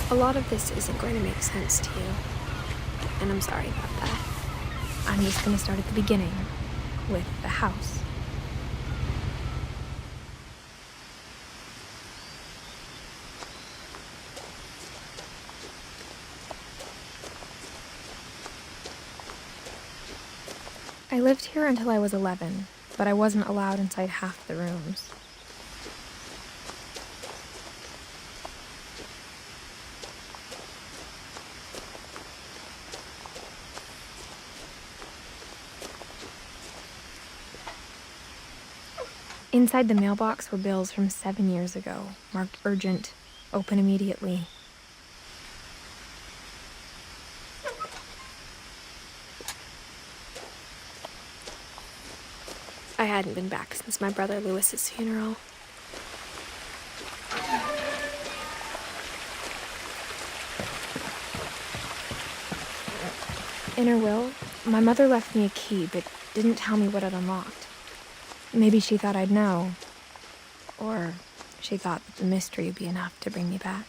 A lot of this isn't going to make sense to you, and I'm sorry about that. I'm just going to start at the beginning, with the house. I lived here until I was 11, but I wasn't allowed inside half the rooms. Inside the mailbox were bills from 7 years ago, marked urgent, open immediately. I hadn't been back since my brother Lewis's funeral. In her will, my mother left me a key, but didn't tell me what it unlocked. Maybe she thought I'd know, or she thought that the mystery would be enough to bring me back.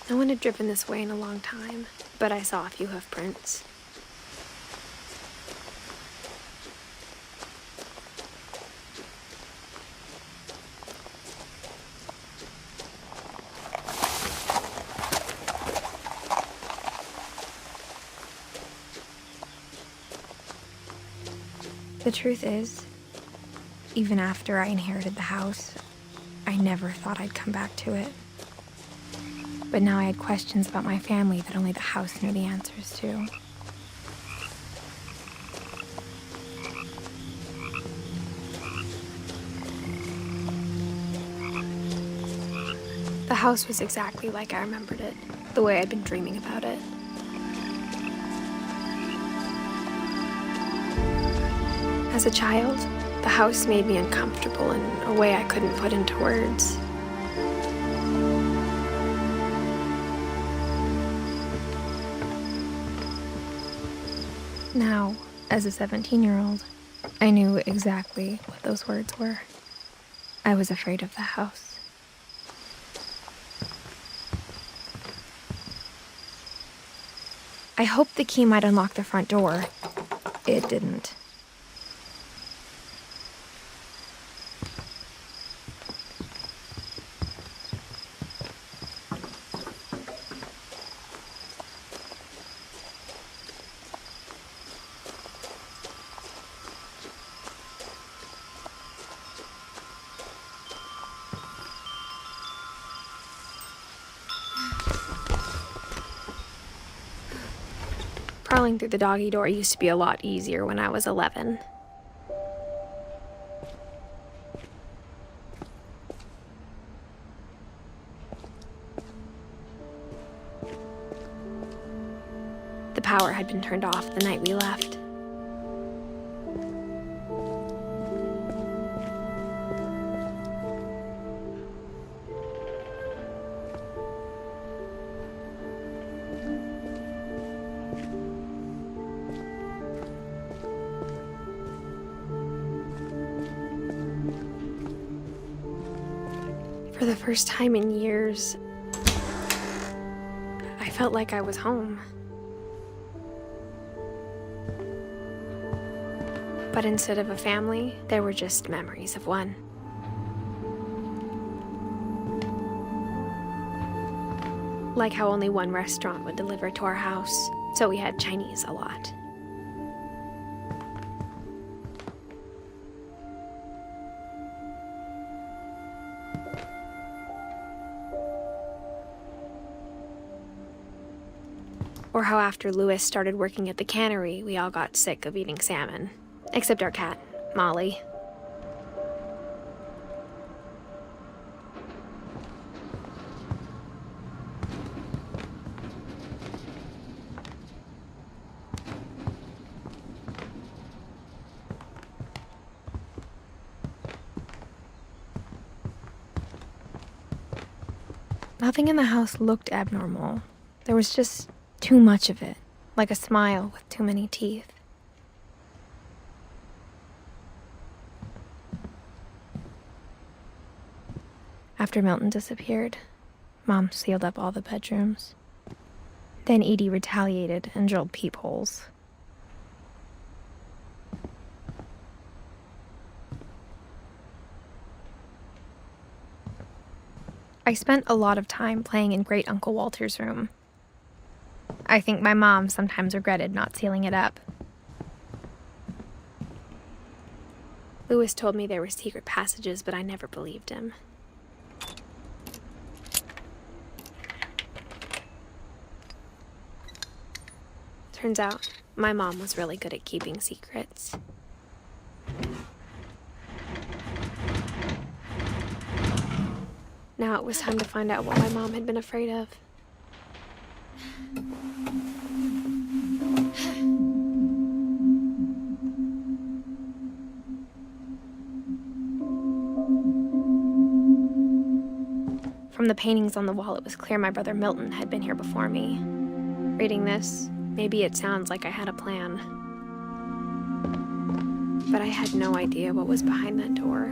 No one had driven this way in a long time, but I saw a few hoof prints. The truth is, even after I inherited the house, I never thought I'd come back to it. But now I had questions about my family that only the house knew the answers to. The house was exactly like I remembered it, the way I'd been dreaming about it. As a child, the house made me uncomfortable in a way I couldn't put into words. Now, as a 17-year-old, I knew exactly what those words were. I was afraid of the house. I hoped the key might unlock the front door. It didn't. Crawling through the doggy door used to be a lot easier when I was 11. The power had been turned off the night we left. For the first time in years, I felt like I was home. But instead of a family, there were just memories of one. Like how only one restaurant would deliver to our house, so we had Chinese a lot. Or how after Lewis started working at the cannery, we all got sick of eating salmon. Except our cat, Molly. Nothing in the house looked abnormal. There was just too much of it, like a smile with too many teeth. After Milton disappeared, Mom sealed up all the bedrooms. Then Edie retaliated and drilled peepholes. I spent a lot of time playing in Great Uncle Walter's room. I think my mom sometimes regretted not sealing it up. Louis told me there were secret passages, but I never believed him. Turns out, my mom was really good at keeping secrets. Now it was time to find out what my mom had been afraid of. From the paintings on the wall, it was clear my brother Milton had been here before me. Reading this, maybe it sounds like I had a plan. But I had no idea what was behind that door.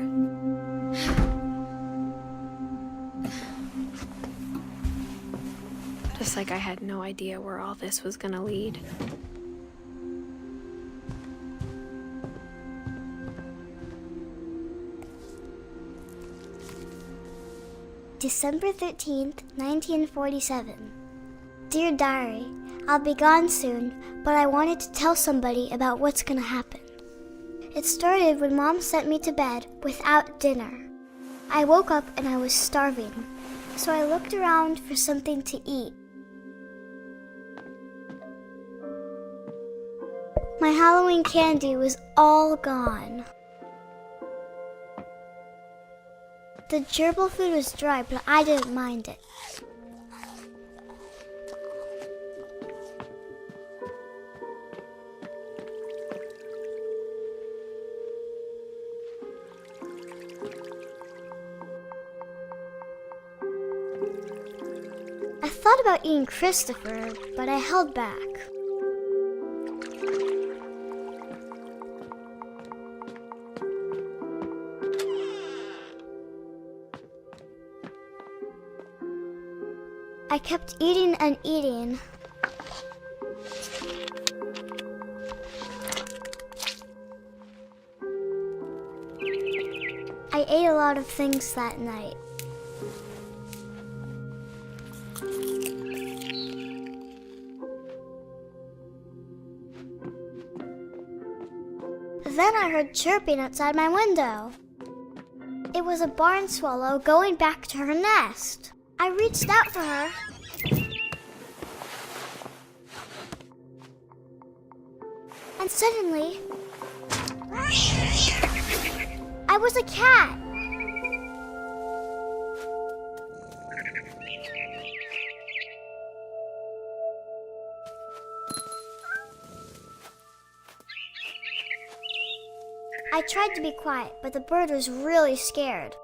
Just like I had no idea where all this was gonna lead. December 13th, 1947. Dear Diary, I'll be gone soon, but I wanted to tell somebody about what's gonna happen. It started when Mom sent me to bed without dinner. I woke up and I was starving, so I looked around for something to eat. My Halloween candy was all gone. The gerbil food was dry, but I didn't mind it. I thought about eating Christopher, but I held back. I kept eating and eating. I ate a lot of things that night. Then I heard chirping outside my window. It was a barn swallow going back to her nest. I reached out for her. And suddenly, I was a cat. I tried to be quiet, but the bird was really scared.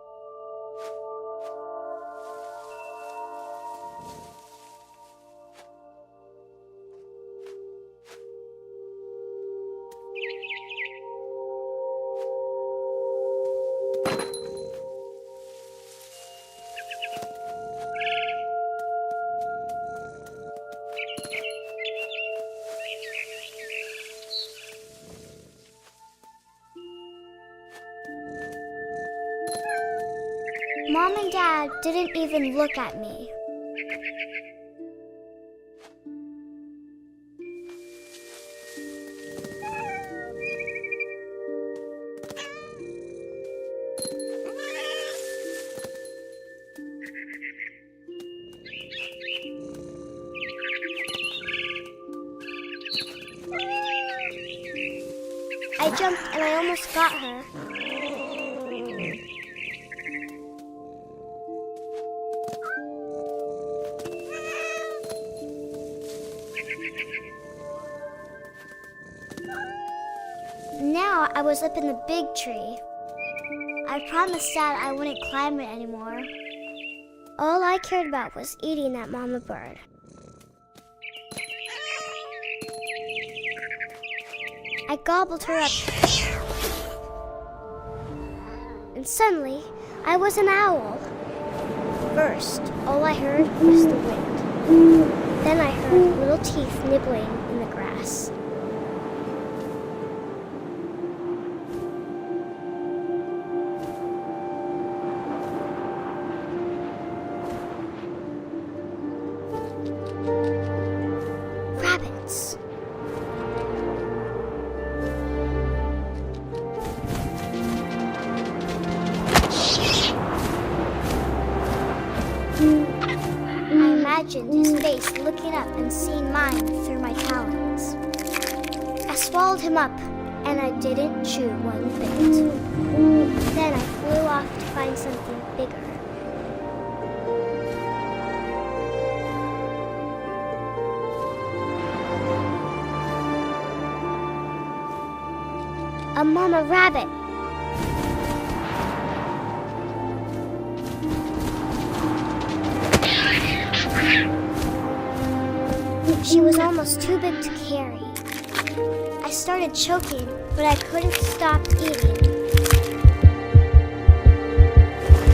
Mom and Dad didn't even look at me. I jumped and I almost got her. Now I was up in the big tree. I promised Dad I wouldn't climb it anymore. All I cared about was eating that mama bird. I gobbled her up. And suddenly, I was an owl. First, all I heard was the wind. Then I heard little teeth nibbling in the grass. Rabbits. I imagined his face looking up and seeing mine through my talons. I swallowed him up, and I didn't chew one bit. Then I flew off to find something bigger. A mama rabbit. She was almost too big to carry. I started choking, but I couldn't stop eating.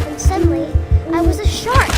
And suddenly, I was a shark.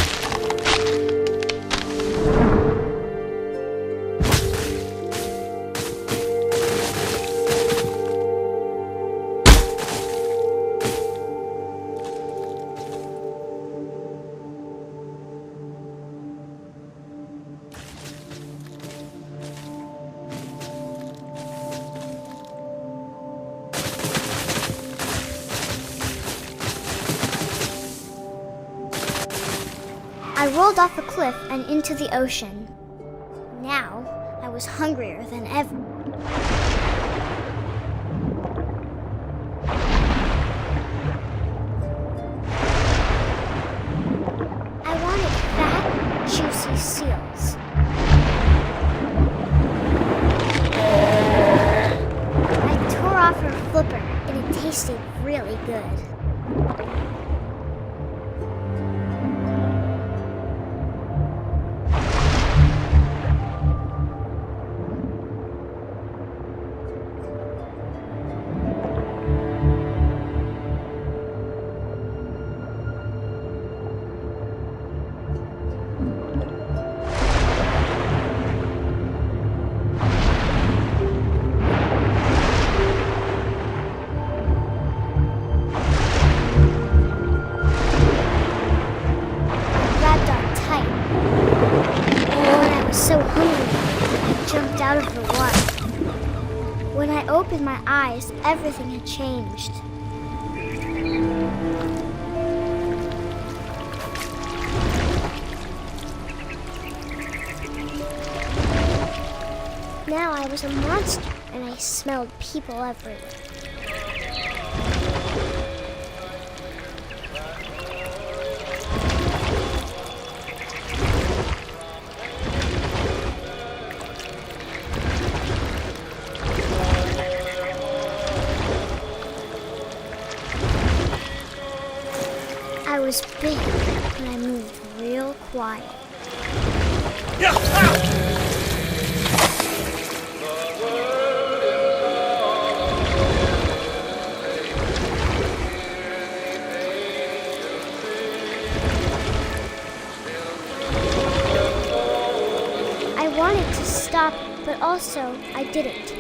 I rolled off a cliff and into the ocean. Now, I was hungrier than ever. I wanted fat, juicy seals. I tore off her flipper, and it tasted really good. So hungry, I jumped out of the water. When I opened my eyes, everything had changed. Now I was a monster, and I smelled people everywhere. I was big, and I moved real quiet. I wanted to stop, but also I didn't.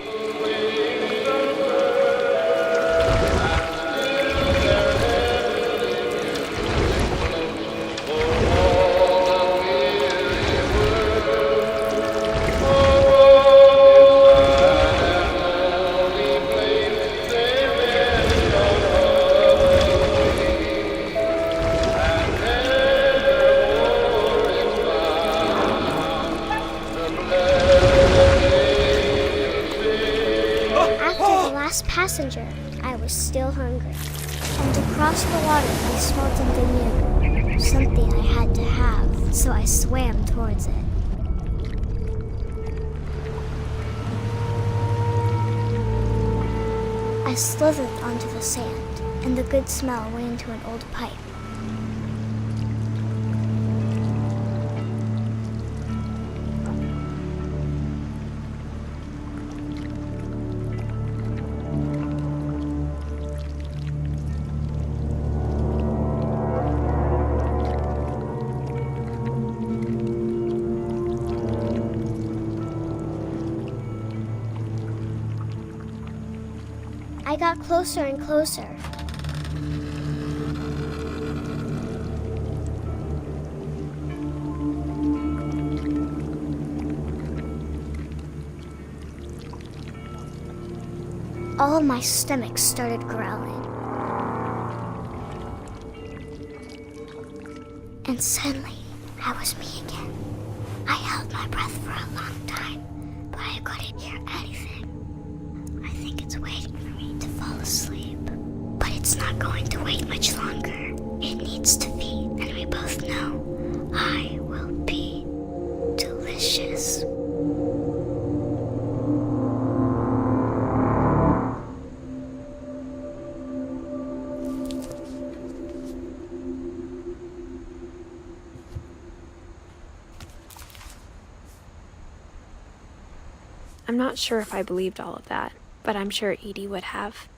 Passenger, I was still hungry. And across the water, I smelled something new. Something I had to have, so I swam towards it. I slithered onto the sand, and the good smell went into an old pipe. got closer and closer. All of my stomach started growling. And suddenly, I was me again. I held my breath for a long time, but I couldn't hear anything. I think it's waiting for me to fall asleep. But it's not going to wait much longer. It needs to feed, and we both know I will be delicious. I'm not sure if I believed all of that, but I'm sure Edie would have.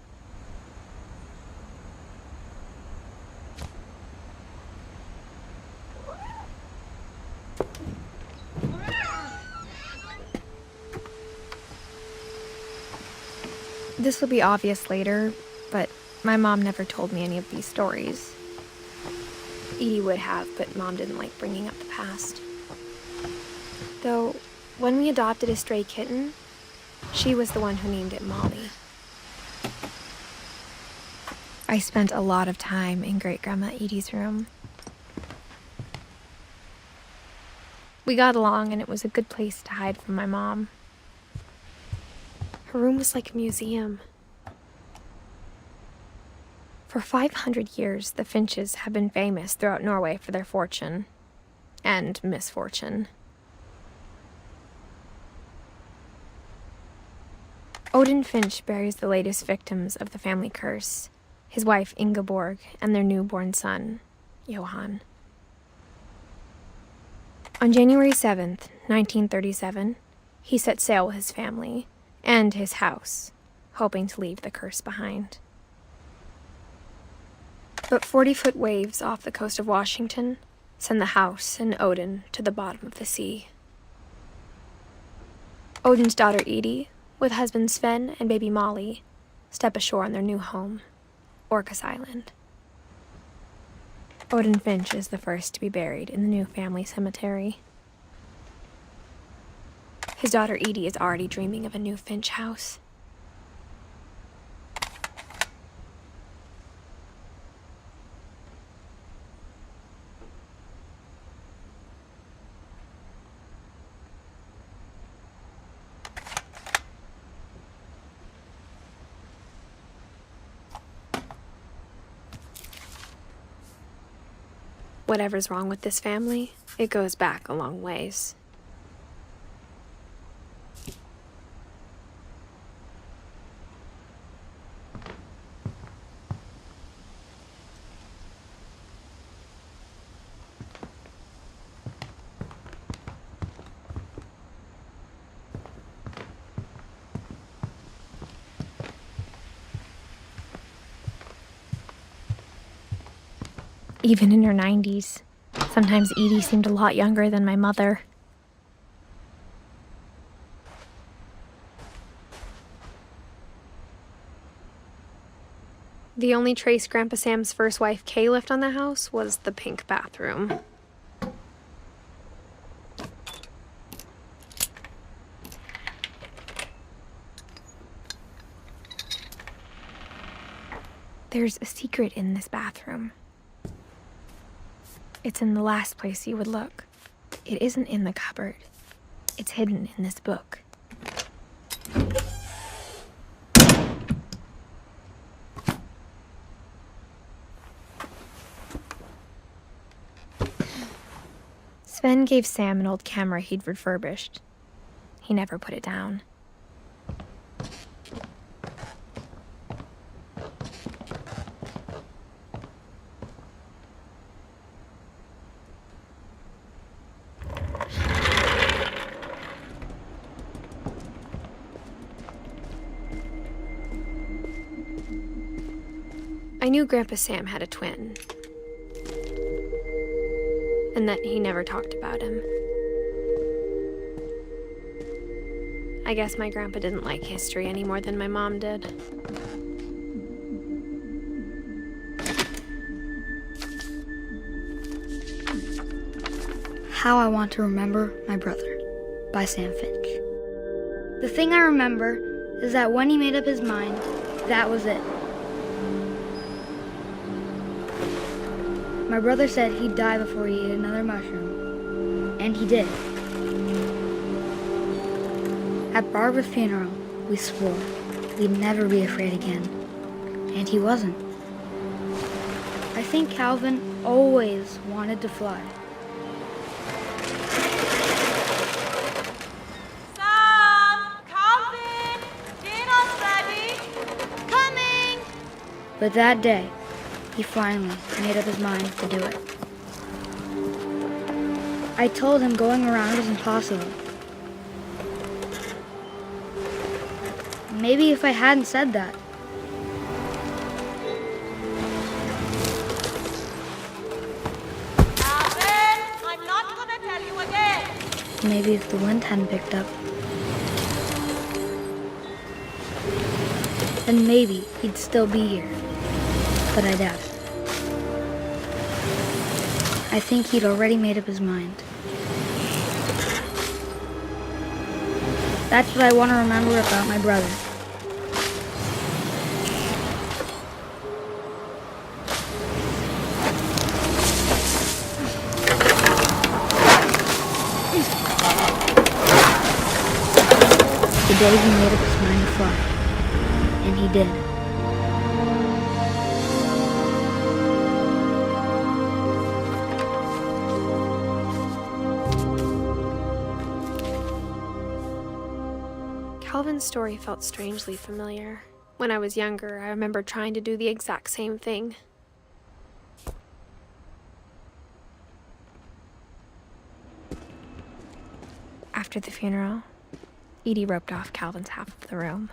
This will be obvious later, but my mom never told me any of these stories. Edie would have, but Mom didn't like bringing up the past. Though, when we adopted a stray kitten, she was the one who named it Molly. I spent a lot of time in Great-Grandma Edie's room. We got along, and it was a good place to hide from my mom. Her room was like a museum. For 500 years, the Finches have been famous throughout Norway for their fortune and misfortune. Odin Finch buries the latest victims of the family curse, his wife Ingeborg and their newborn son, Johan. On January 7th, 1937, he set sail with his family and his house, hoping to leave the curse behind. But 40-foot waves off the coast of Washington send the house and Odin to the bottom of the sea. Odin's daughter Edie, with husband Sven and baby Molly, step ashore on their new home, Orcas Island. Odin Finch is the first to be buried in the new family cemetery. His daughter Edie is already dreaming of a new Finch house. Whatever's wrong with this family, it goes back a long ways. Even in her 90s, sometimes Edie seemed a lot younger than my mother. The only trace Grandpa Sam's first wife Kay left on the house was the pink bathroom. There's a secret in this bathroom. It's in the last place you would look. It isn't in the cupboard. It's hidden in this book. Sven gave Sam an old camera he'd refurbished. He never put it down. I knew Grandpa Sam had a twin, and that he never talked about him. I guess my grandpa didn't like history any more than my mom did. How I Want to Remember My Brother by Sam Finch. The thing I remember is that when he made up his mind, that was it. My brother said he'd die before he ate another mushroom, and he did. At Barbara's funeral, we swore we'd never be afraid again, and he wasn't. I think Calvin always wanted to fly. But that day, he finally made up his mind to do it. I told him going around was impossible. Maybe if I hadn't said that. Alvin, I'm not gonna tell you again. Maybe if the wind hadn't picked up. Then maybe he'd still be here. But I doubt it. I think he'd already made up his mind. That's what I want to remember about my brother. The day he made up his mind to fly. And he did. Calvin's story felt strangely familiar. When I was younger, I remember trying to do the exact same thing. After the funeral, Edie roped off Calvin's half of the room.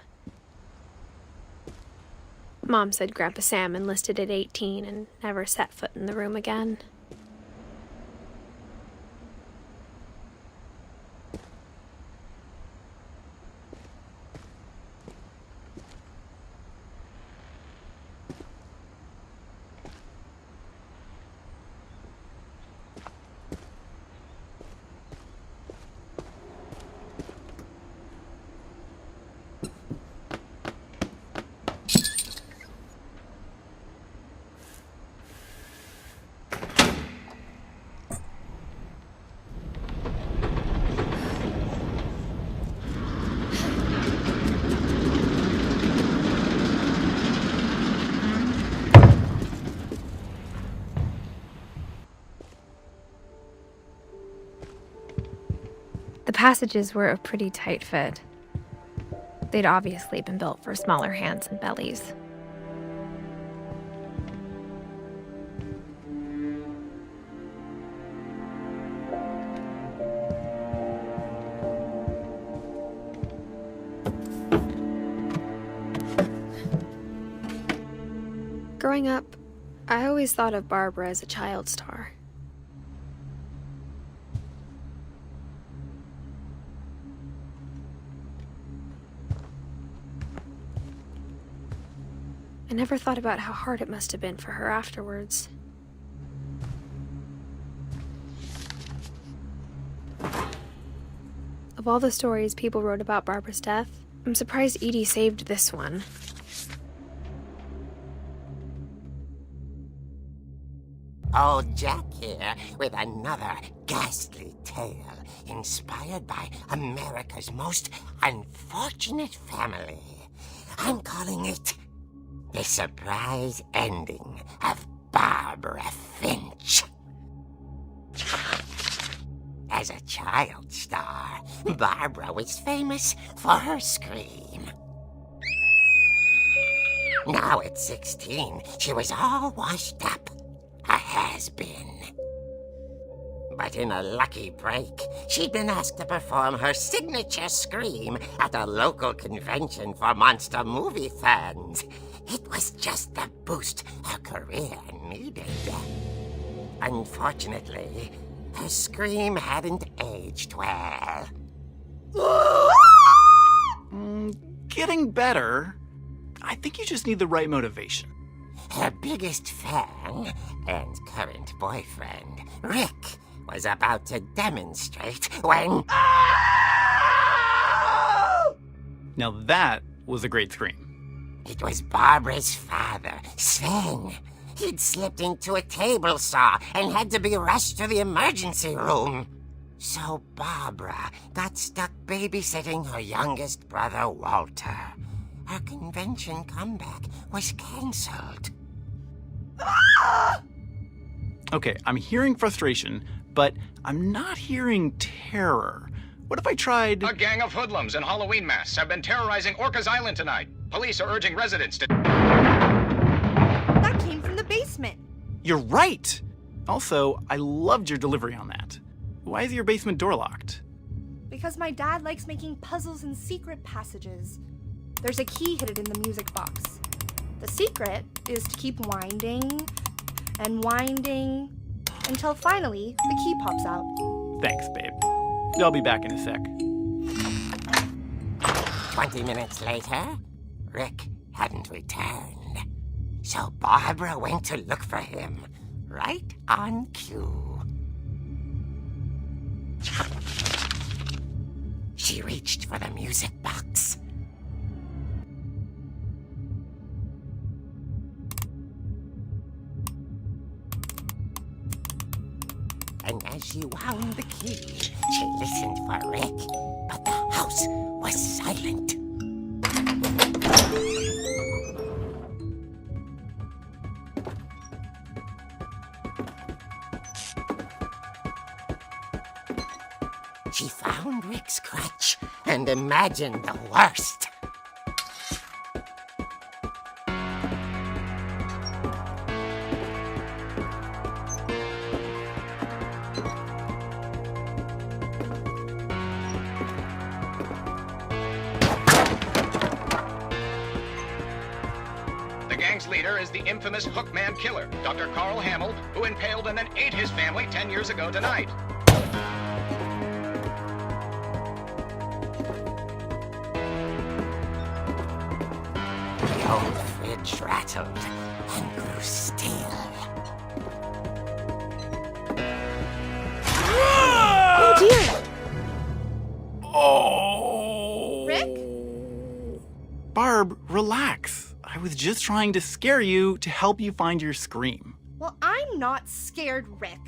Mom said Grandpa Sam enlisted at 18 and never set foot in the room again. The passages were a pretty tight fit. They'd obviously been built for smaller hands and bellies. Growing up, I always thought of Barbara as a child star. I never thought about how hard it must have been for her afterwards. Of all the stories people wrote about Barbara's death, I'm surprised Edie saved this one. Old Jack here with another ghastly tale inspired by America's most unfortunate family. I'm calling it The Surprise Ending of Barbara Finch. As a child star, Barbara was famous for her scream. Now at 16, she was all washed up. A has-been. But in a lucky break, she'd been asked to perform her signature scream at a local convention for monster movie fans. It was just the boost her career needed. Unfortunately, her scream hadn't aged well. Getting better. I think you just need the right motivation. Her biggest fan and current boyfriend, Rick, was about to demonstrate when... Now that was a great scream. It was Barbara's father, Sven. He'd slipped into a table saw and had to be rushed to the emergency room. So Barbara got stuck babysitting her youngest brother, Walter. Her convention comeback was cancelled. Okay, I'm hearing frustration, but I'm not hearing terror. What if I tried... A gang of hoodlums in Halloween masks have been terrorizing Orcas Island tonight. Police are urging residents to... That came from the basement. You're right! Also, I loved your delivery on that. Why is your basement door locked? Because my dad likes making puzzles and secret passages. There's a key hidden in the music box. The secret is to keep winding and winding until finally the key pops out. Thanks, babe. I'll be back in a sec. 20 minutes later, Rick hadn't returned. So Barbara went to look for him, right on cue. She reached for the music box. And as she wound the key, she listened for Rick, but the house was silent. She found Rick's crutch and imagined the worst. The gang's leader is the infamous Hookman killer, Dr. Carl Hamill, who impaled and then ate his family 10 years ago tonight. The old fridge rattled and grew still. Oh dear! Oh! Rick? Barb, relax. I was just trying to scare you to help you find your scream. Well, I'm not scared, Rick.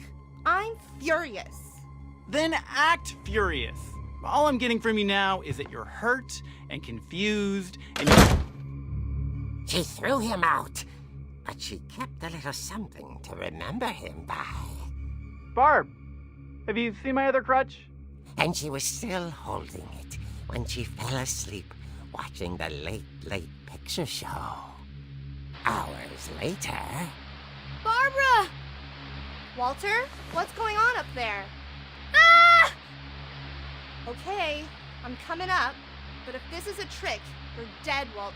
I'm furious. Then act furious. All I'm getting from you now is that you're hurt and confused and She threw him out, but she kept a little something to remember him by. Barb, have you seen my other crutch? And she was still holding it when she fell asleep watching the Late Picture Show. Hours later... Barbara! Walter, what's going on up there? Ah! Okay, I'm coming up, but if this is a trick, you're dead, Walter.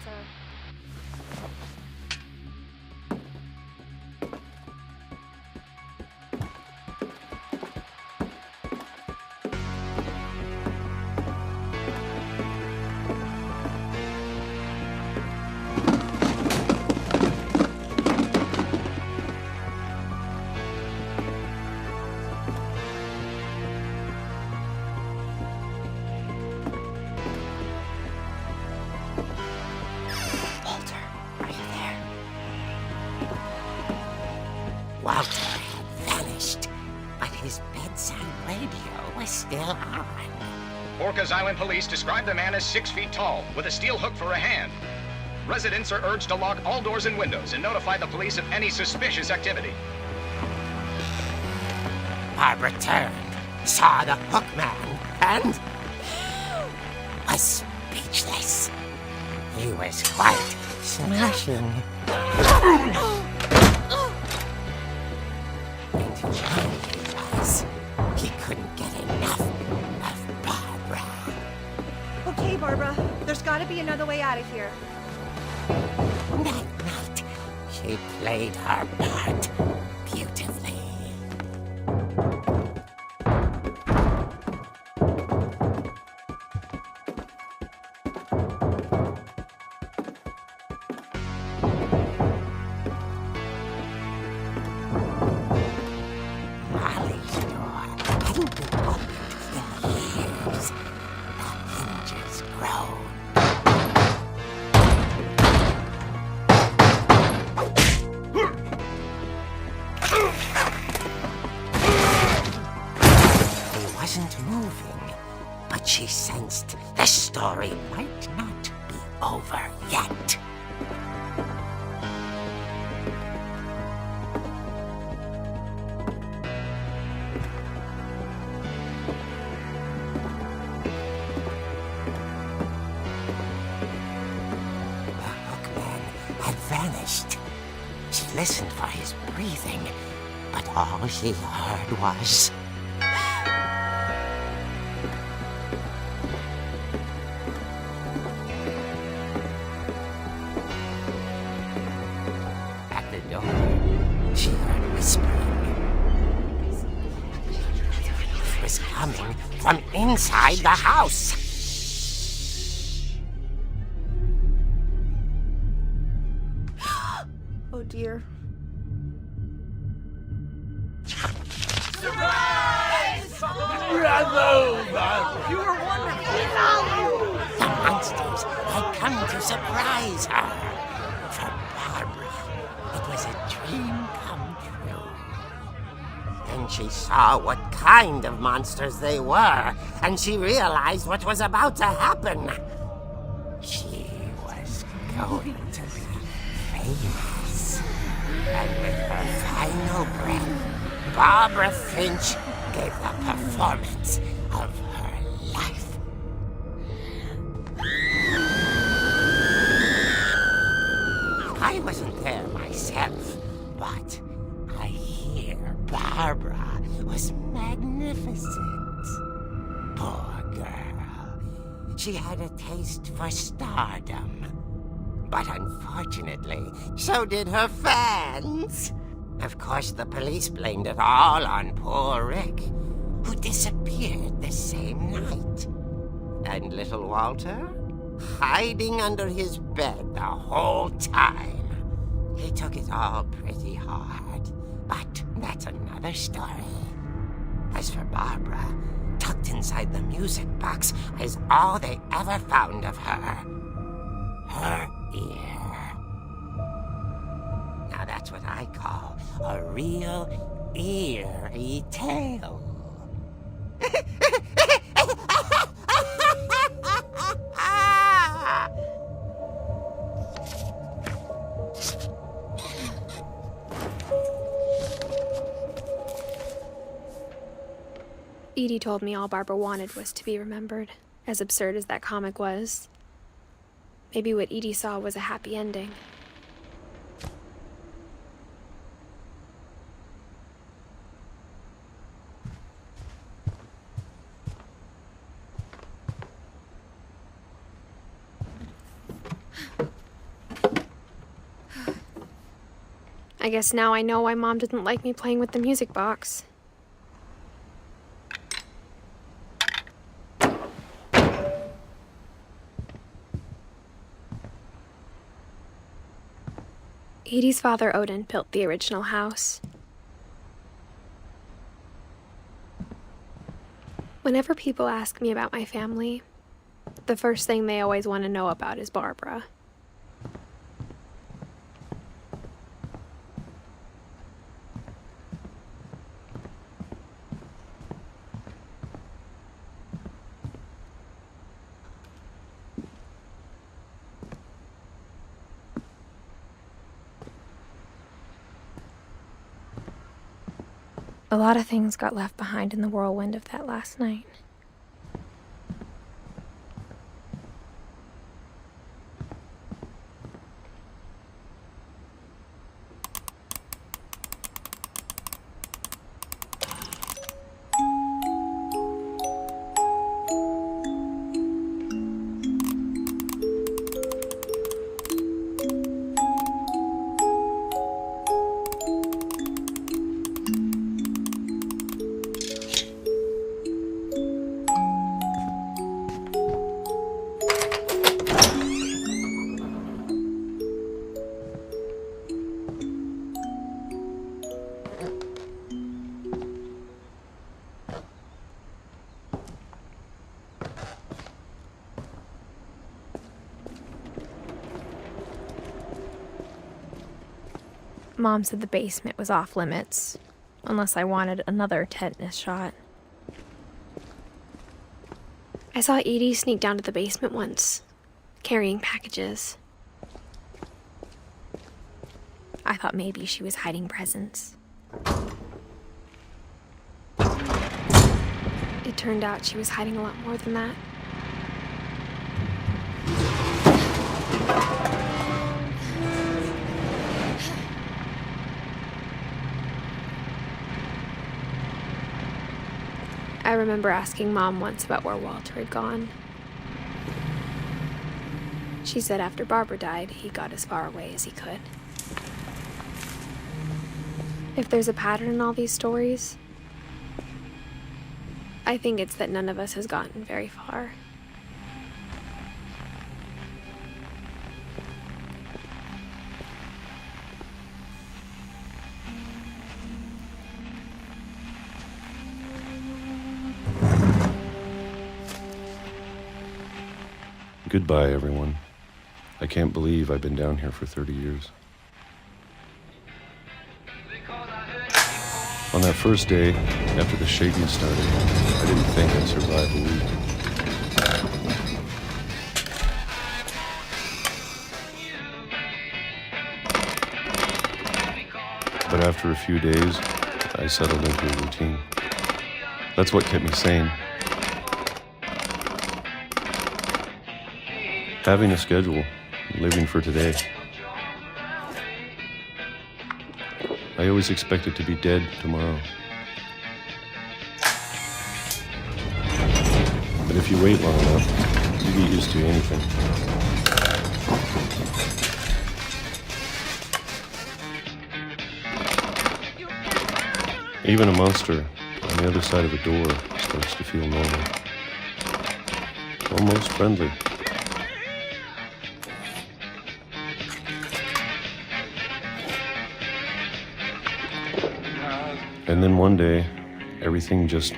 Walter had vanished, but his bedside radio was still on. Orcas Island police describe the man as 6 feet tall, with a steel hook for a hand. Residents are urged to lock all doors and windows and notify the police of any suspicious activity. Barbara turned, saw the hook man, and was speechless. He was quite smashing. And where he was, he couldn't get enough of Barbara. Okay, Barbara, there's gotta be another way out of here. That night, she played her part beautifully. Molly's door wasn't moving, but she sensed the story might not be over yet. Vanished. She listened for his breathing, but all she heard was... At the door, she heard whispering. It was coming from inside the house. Oh dear. The monsters had come to surprise her. For Barbara, it was a dream come true. Then she saw what kind of monsters they were, and she realized what was about to happen. She was going to be famous. And with her final breath, Barbara Finch gave the performance of her life. I wasn't there myself, but I hear Barbara was magnificent. Poor girl. She had a taste for stardom. But unfortunately, so did her fans. Of course, the police blamed it all on poor Rick, who disappeared the same night. And little Walter? Hiding under his bed the whole time. He took it all pretty hard, but that's another story. As for Barbara, tucked inside the music box is all they ever found of her. Her ear. Now that's what I call a real eerie tale. Edie told me all Barbara wanted was to be remembered, as absurd as that comic was. Maybe what Edie saw was a happy ending. I guess now I know why Mom didn't like me playing with the music box. Edie's father, Odin, built the original house. Whenever people ask me about my family, the first thing they always want to know about is Barbara. A lot of things got left behind in the whirlwind of that last night. Mom said the basement was off limits, unless I wanted another tetanus shot. I saw Edie sneak down to the basement once, carrying packages. I thought maybe she was hiding presents. It turned out she was hiding a lot more than that. I remember asking Mom once about where Walter had gone. She said after Barbara died, he got as far away as he could. If there's a pattern in all these stories, I think it's that none of us has gotten very far. Goodbye, everyone. I can't believe I've been down here for 30 years. On that first day, after the shaking started, I didn't think I'd survive a week. But after a few days, I settled into a routine. That's what kept me sane. Having a schedule, living for today. I always expected to be dead tomorrow. But if you wait long enough, you get used to anything. Even a monster on the other side of a door starts to feel normal. Almost friendly. And then one day, everything just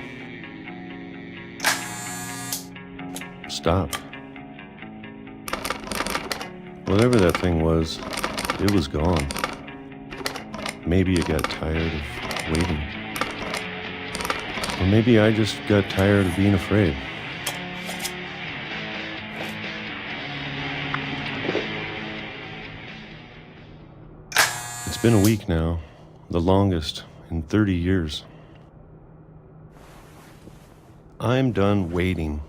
stopped. Whatever that thing was, it was gone. Maybe it got tired of waiting. Or maybe I just got tired of being afraid. It's been a week now, the longest in 30 years. I'm done waiting.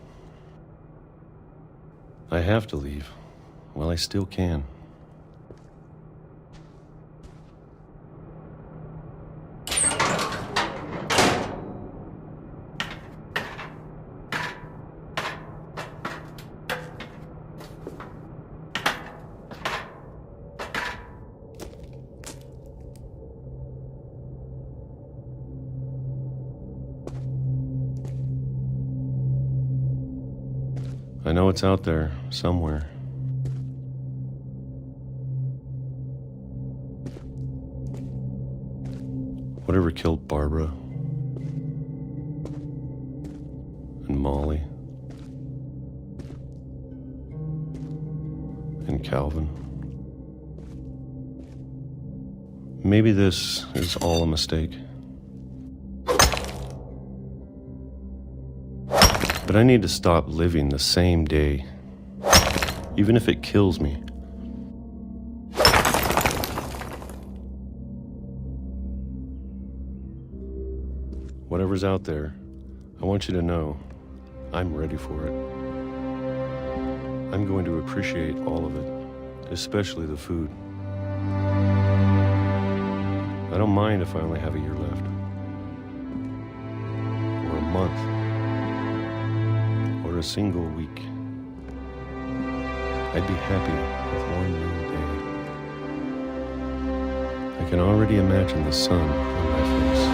I have to leave while I still can. I know it's out there, somewhere. Whatever killed Barbara and Molly and Calvin. Maybe this is all a mistake. But I need to stop living the same day, even if it kills me. Whatever's out there, I want you to know I'm ready for it. I'm going to appreciate all of it, especially the food. I don't mind if I only have a year left, or a month, a single week. I'd be happy with one new day. I can already imagine the sun on my face.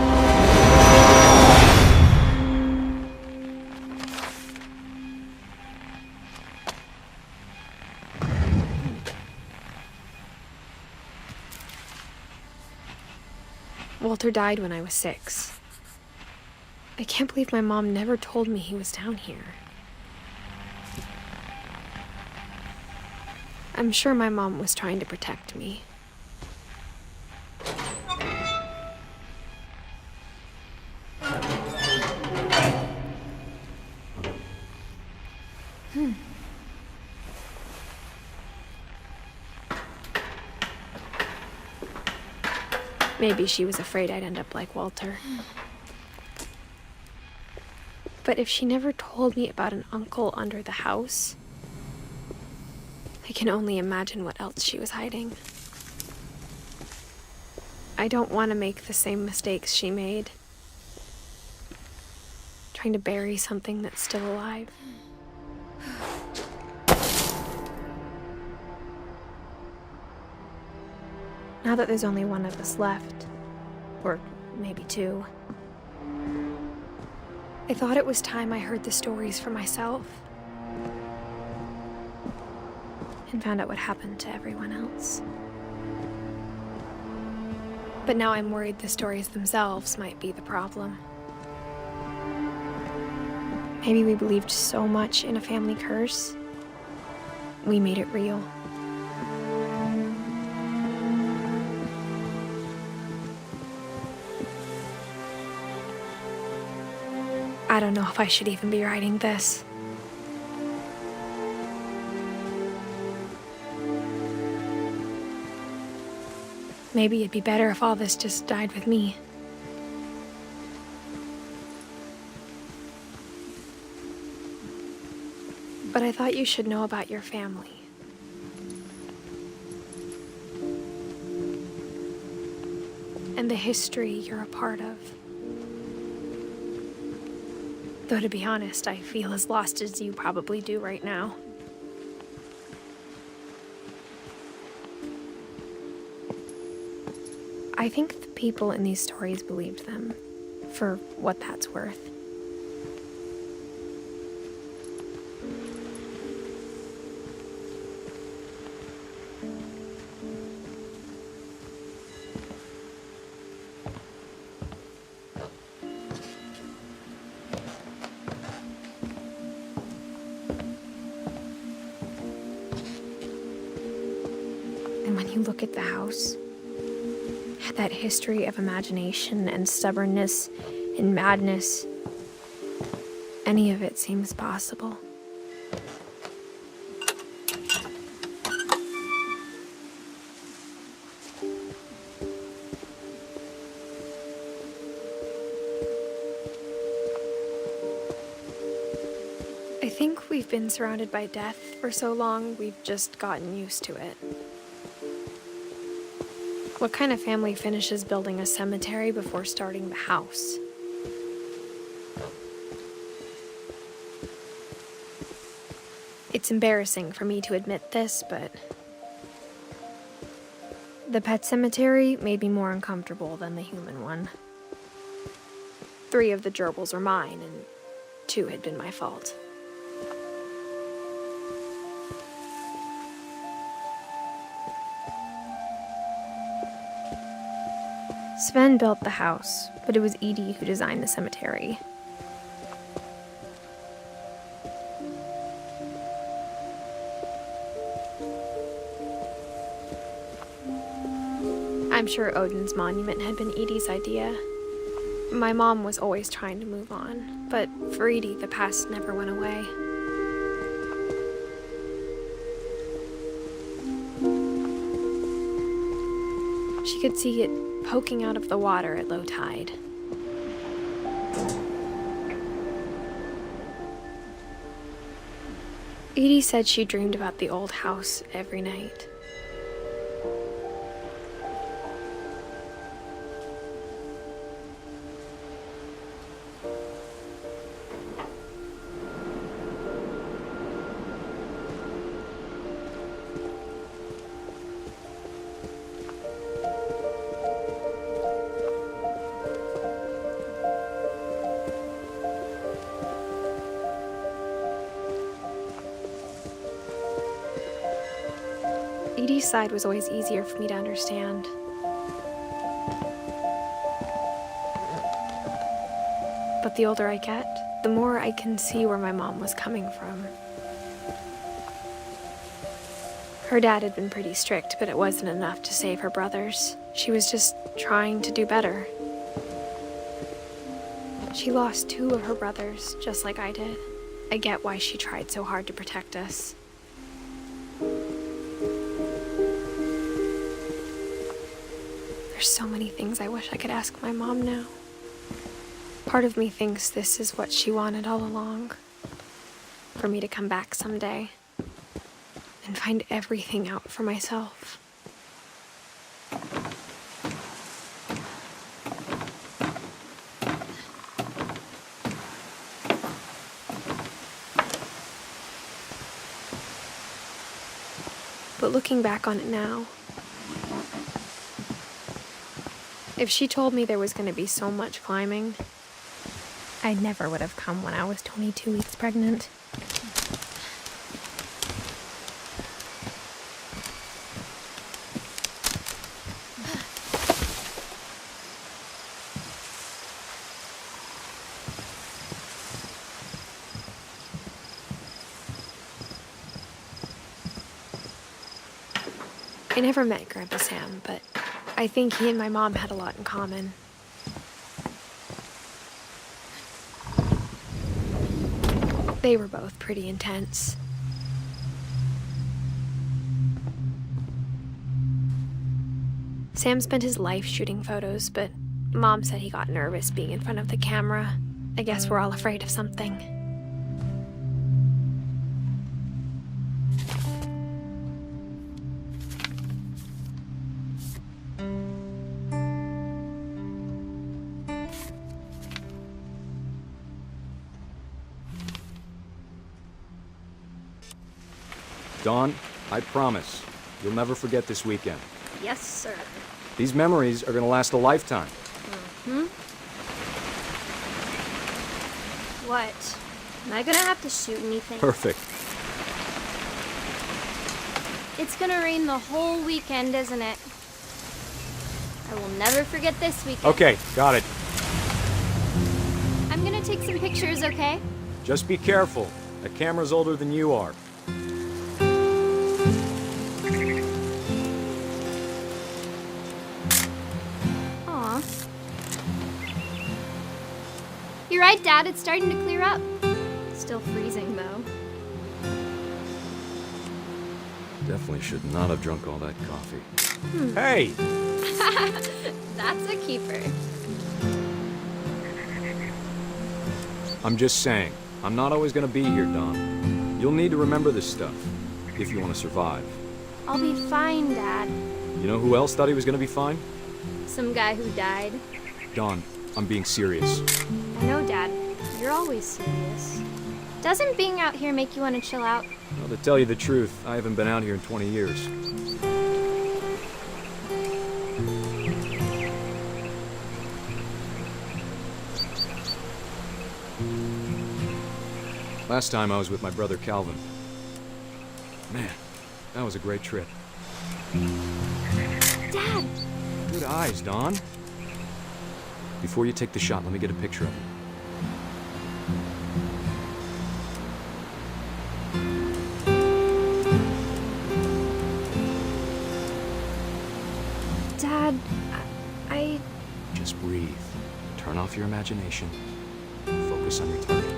Walter died when I was 6. I can't believe my mom never told me he was down here. I'm sure my mom was trying to protect me. Maybe she was afraid I'd end up like Walter. But if she never told me about an uncle under the house, I can only imagine what else she was hiding. I don't want to make the same mistakes she made, trying to bury something that's still alive. Now that there's only one of us left, or maybe two, I thought it was time I heard the stories for myself and found out what happened to everyone else. But now I'm worried the stories themselves might be the problem. Maybe we believed so much in a family curse, we made it real. I don't know if I should even be writing this. Maybe it'd be better if all this just died with me. But I thought you should know about your family. And the history you're a part of. Though to be honest, I feel as lost as you probably do right now. I think the people in these stories believed them, for what that's worth. And when you look at the house, that history of imagination and stubbornness and madness, any of it seems possible. I think we've been surrounded by death for so long, we've just gotten used to it. What kind of family finishes building a cemetery before starting the house? It's embarrassing for me to admit this, but the pet cemetery made me more uncomfortable than the human one. 3 of the gerbils were mine, and 2 had been my fault. Sven built the house, but it was Edie who designed the cemetery. I'm sure Odin's monument had been Edie's idea. My mom was always trying to move on, but for Edie, the past never went away. She could see it poking out of the water at low tide. Edie said she dreamed about the old house every night. Edie's side was always easier for me to understand. But the older I get, the more I can see where my mom was coming from. Her dad had been pretty strict, but it wasn't enough to save her brothers. She was just trying to do better. She lost 2 of her brothers, just like I did. I get why she tried so hard to protect us. There's so many things I wish I could ask my mom now. Part of me thinks this is what she wanted all along. For me to come back someday and find everything out for myself. But looking back on it now, if she told me there was going to be so much climbing, I never would have come when I was 22 weeks pregnant. I never met Grandpa Sam, but I think he and my mom had a lot in common. They were both pretty intense. Sam spent his life shooting photos, but Mom said he got nervous being in front of the camera. I guess we're all afraid of something. Dawn, I promise, you'll never forget this weekend. Yes, sir. These memories are gonna last a lifetime. What? Am I gonna have to shoot anything? Perfect. It's gonna rain the whole weekend, isn't it? I will never forget this weekend. Okay, got it. I'm gonna take some pictures, okay? Just be careful. That camera's older than you are. Aw. You're right, Dad. It's starting to clear up. Still freezing, though. Definitely should not have drunk all that coffee. Hey! That's a keeper. I'm just saying, I'm not always gonna be here, Dawn. You'll need to remember this stuff, if you want to survive. I'll be fine, Dad. You know who else thought he was gonna be fine? Some guy who died. Dawn, I'm being serious. I know, Dad. You're always serious. Doesn't being out here make you want to chill out? Well, to tell you the truth, I haven't been out here in 20 years. Last time I was with my brother Calvin. Man, that was a great trip. Dad! Good eyes, Dawn. Before you take the shot, let me get a picture of you. Dad, I... Just breathe. Turn off your imagination. Focus on your target.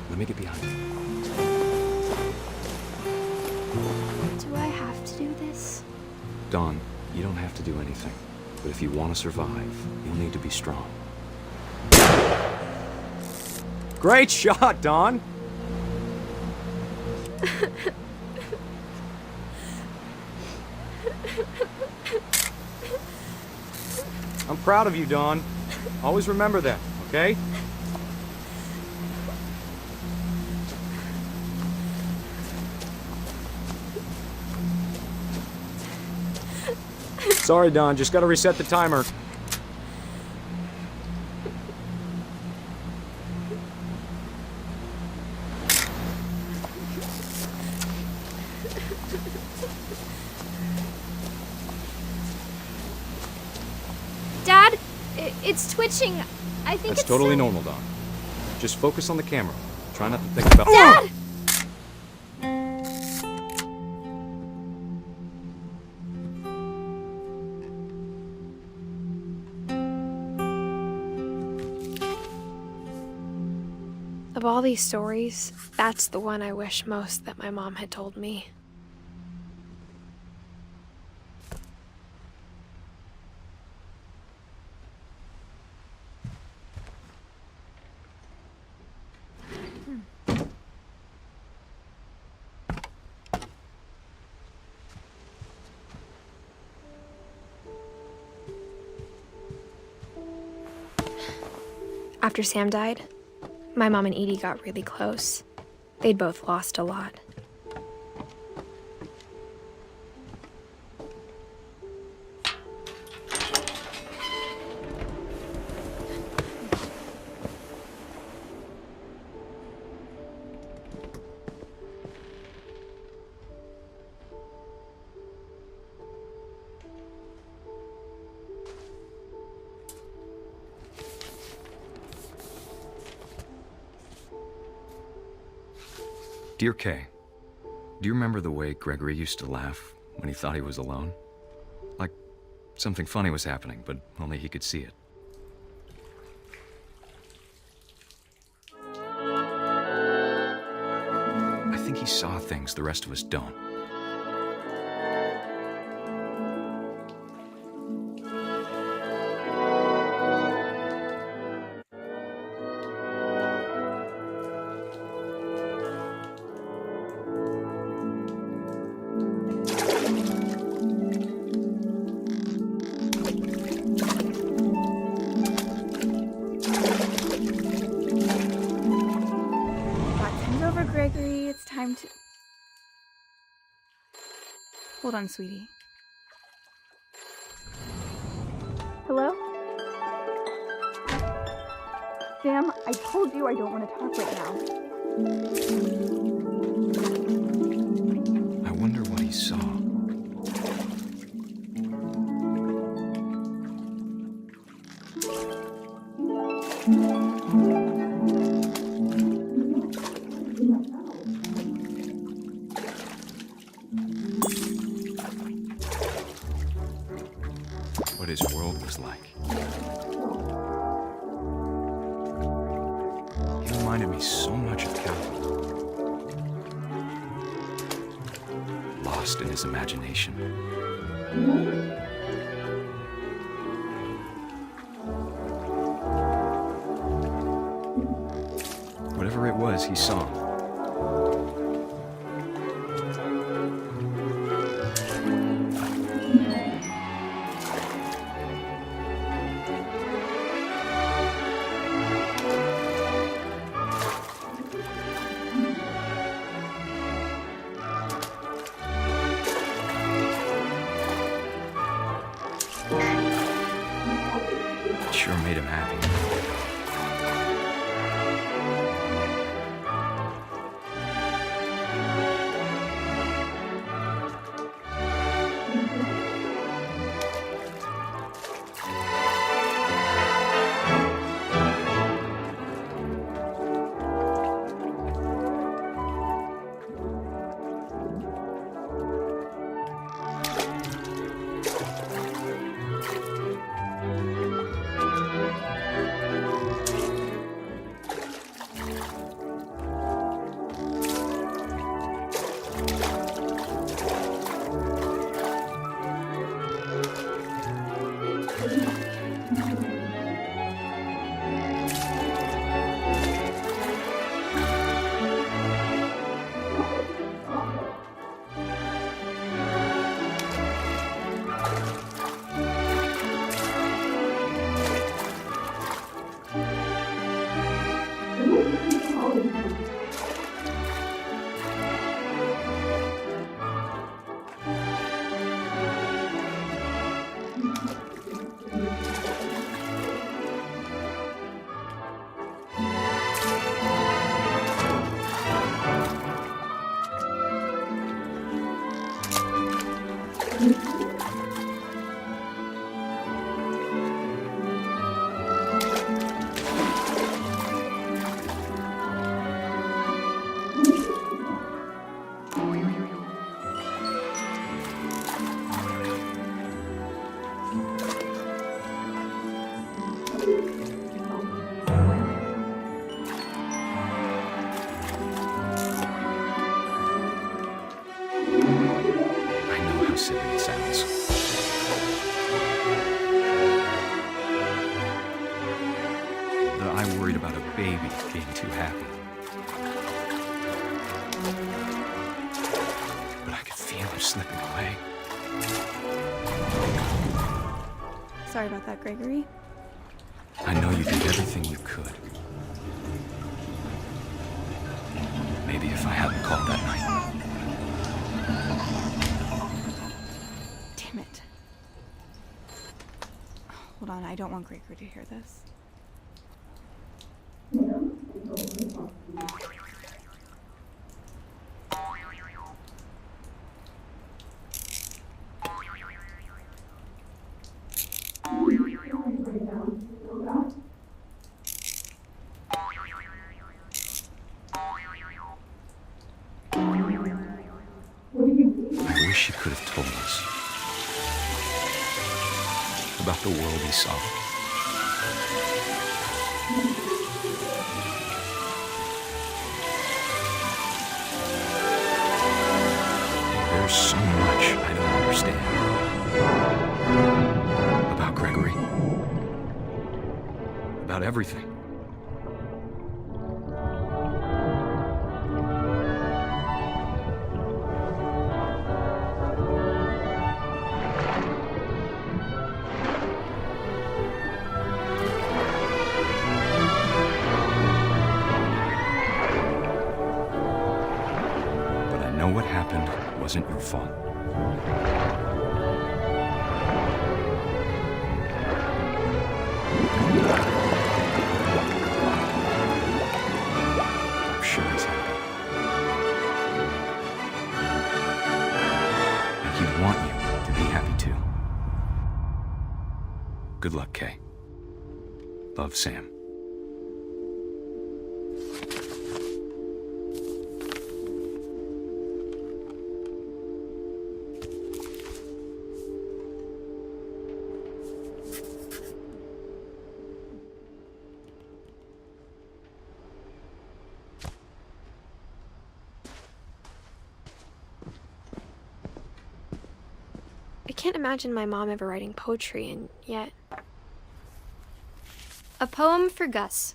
Let me get behind you. Do I have to do this? Dawn, you don't have to do anything. But if you want to survive, you'll need to be strong. Great shot, Dawn! I'm proud of you, Dawn. Always remember that, okay? Sorry, Dawn, just gotta reset the timer. It's twitching. I think That's it's totally sick. normal, Don. Just focus on the camera. Try not to think about... Dad! Of all these stories, that's the one I wish most that my mom had told me. After Sam died, my mom and Edie got really close. They'd both lost a lot. Dear Kay, do you remember the way Gregory used to laugh when he thought he was alone? Like something funny was happening, but only he could see it. I think he saw things the rest of us don't. Gregory, it's time to... Hold on, sweetie. Hello? Sam, I told you I don't want to talk right now. I wonder what he saw. What his world was like. He reminded me so much of Calvin. Lost in his imagination. Whatever it was he saw. It sure made him happy. baby being too happy. But I could feel him slipping away. Sorry about that, Gregory. I know you did everything you could. Maybe if I hadn't called that night. Damn it. Hold on, I don't want Gregory to hear this. I wish he could have told us about the world he saw. There's so much I don't understand about Gregory, about everything. What happened wasn't your fault. I'm sure he's happy. And he'd want you to be happy too. Good luck, Kay. Love, Sam. I can't imagine my mom ever writing poetry, and yet... A poem for Gus,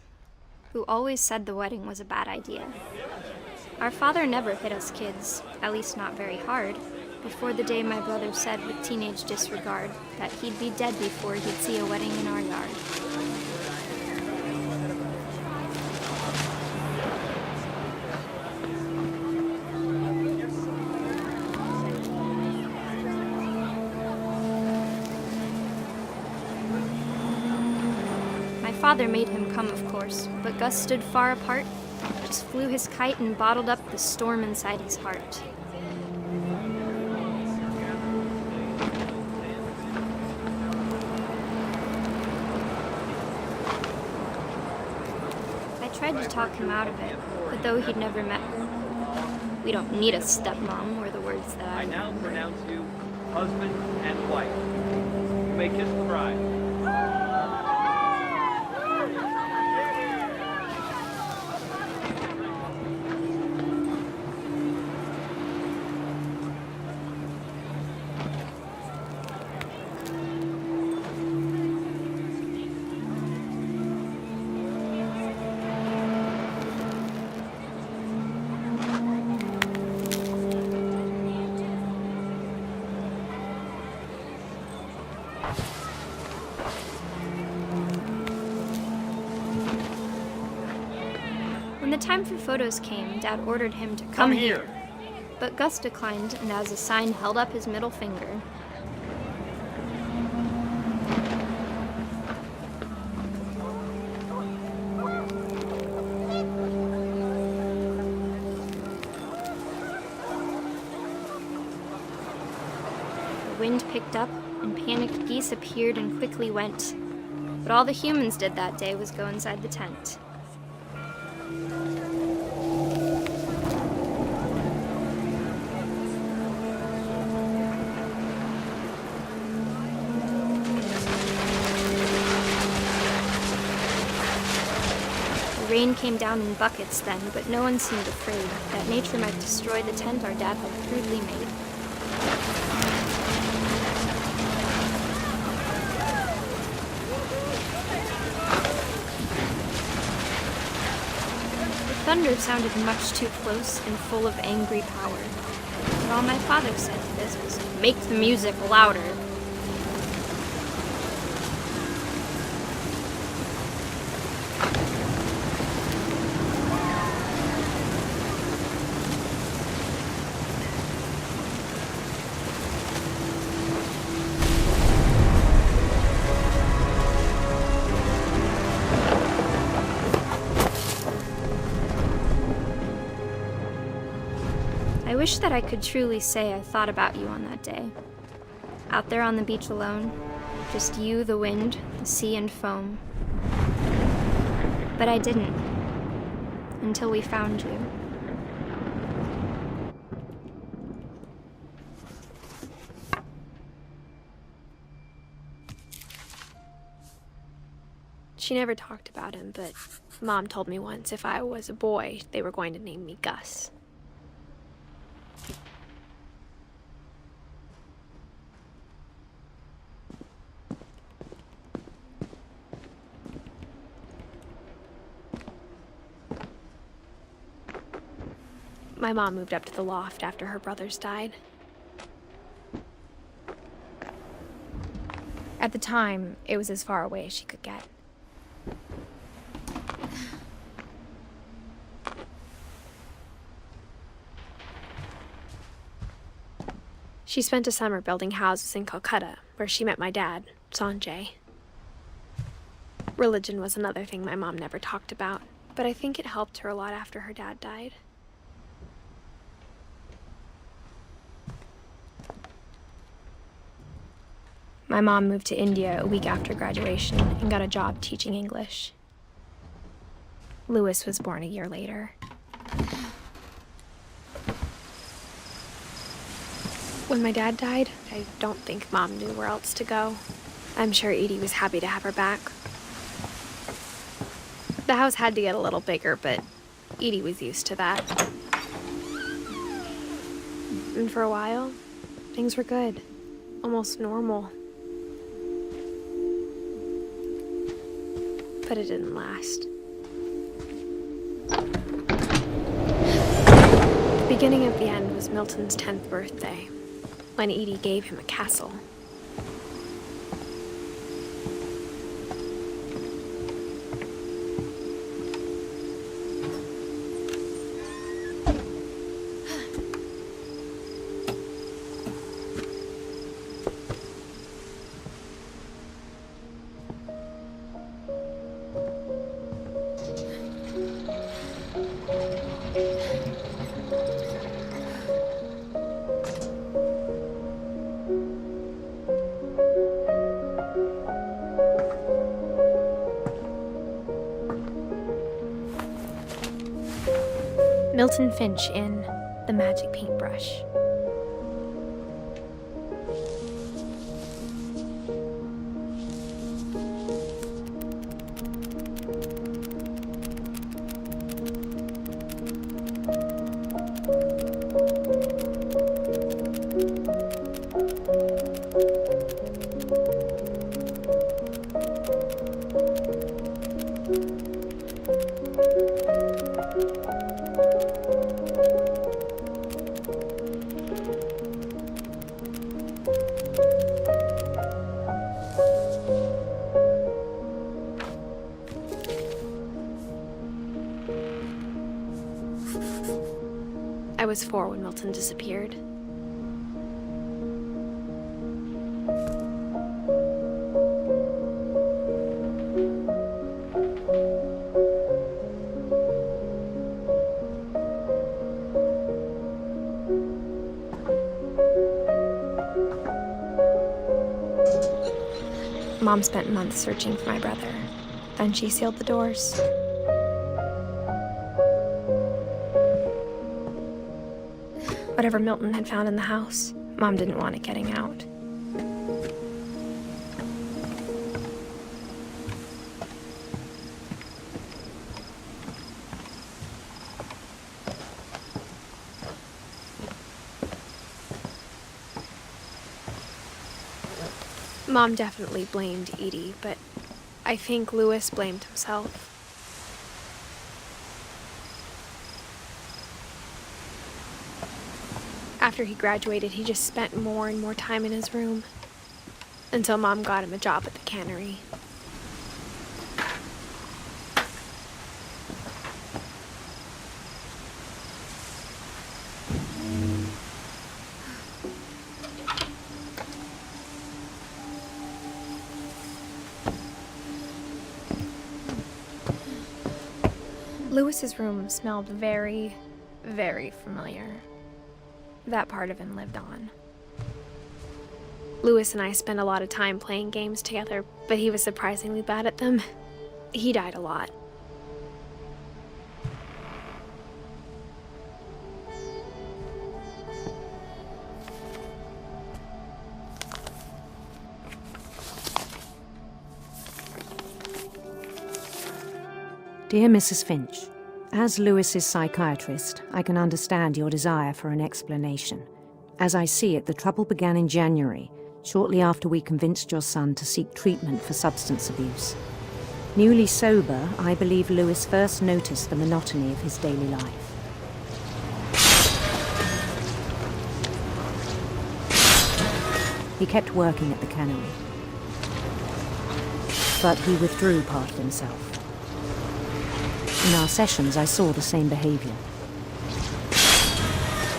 who always said the wedding was a bad idea. Our father never hit us kids, at least not very hard, before the day my brother said with teenage disregard that he'd be dead before he'd see a wedding in our yard. Father made him come, of course, but Gus stood far apart, just flew his kite and bottled up the storm inside his heart. I tried to talk him out of it, but though he'd never met her. "We don't need a stepmom," were the words that I now pronounce you husband and wife. You may kiss the bride. When the time for photos came, Dad ordered him to come here. But Gus declined, and as a sign held up his middle finger. The wind picked up, and panicked geese appeared and quickly went. But all the humans did that day was go inside the tent. Rain came down in buckets then, but no one seemed afraid that nature might destroy the tent our dad had crudely made. thunder sounded much too close and full of angry power. But all my father said to this was, "Make the music louder." I wish that I could truly say I thought about you on that day. Out there on the beach alone, just you, the wind, the sea, and foam. But I didn't, until we found you. She never talked about him, but Mom told me once if I was a boy, they were going to name me Gus. My mom moved up to the loft after her brothers died. At the time, it was as far away as she could get. She spent a summer building houses in Calcutta, where she met my dad, Sanjay. Religion was another thing my mom never talked about, but I think it helped her a lot after her dad died. My mom moved to India a week after graduation and got a job teaching English. Louis was born a year later. When my dad died, I don't think Mom knew where else to go. I'm sure Edie was happy to have her back. The house had to get a little bigger, but Edie was used to that. And for a while, things were good, almost normal. But it didn't last. The beginning of the end was Milton's 10th birthday, when Edie gave him a castle. Milton Finch in The Magic Paintbrush. I was 4 when Milton disappeared. Mom spent months searching for my brother. Then she sealed the doors. Whatever Milton had found in the house, Mom didn't want it getting out. Mom definitely blamed Edie, but I think Louis blamed himself. after he graduated, he just spent more and more time in his room. Until Mom got him a job at the cannery. Lewis's room smelled very, very familiar. That part of him lived on. Lewis and I spent a lot of time playing games together, but he was surprisingly bad at them. He died a lot. Dear Mrs. Finch, as Lewis's psychiatrist, I can understand your desire for an explanation. As I see it, the trouble began in January, shortly after we convinced your son to seek treatment for substance abuse. Newly sober, I believe Lewis first noticed the monotony of his daily life. He kept working at the cannery, but he withdrew part of himself. In our sessions, I saw the same behavior.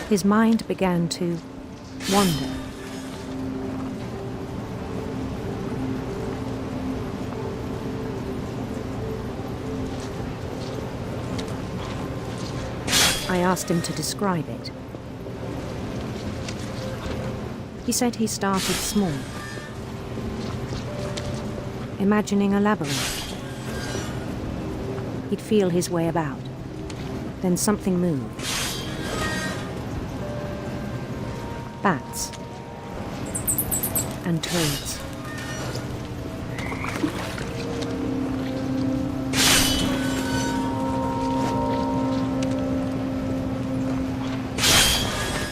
His mind began to wander. I asked him to describe it. He said he started small, imagining a labyrinth. He'd feel his way about. Then something moved. Bats and toads.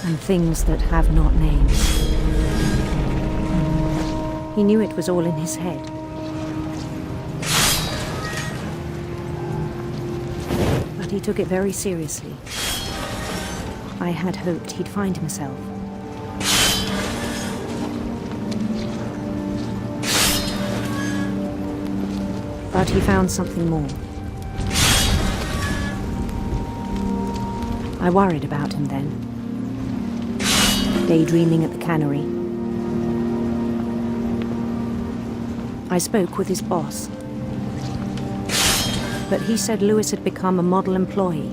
And things that have not names. He knew it was all in his head. But he took it very seriously. I had hoped he'd find himself. But he found something more. I worried about him then. Daydreaming at the cannery. I spoke with his boss. But he said Lewis had become a model employee.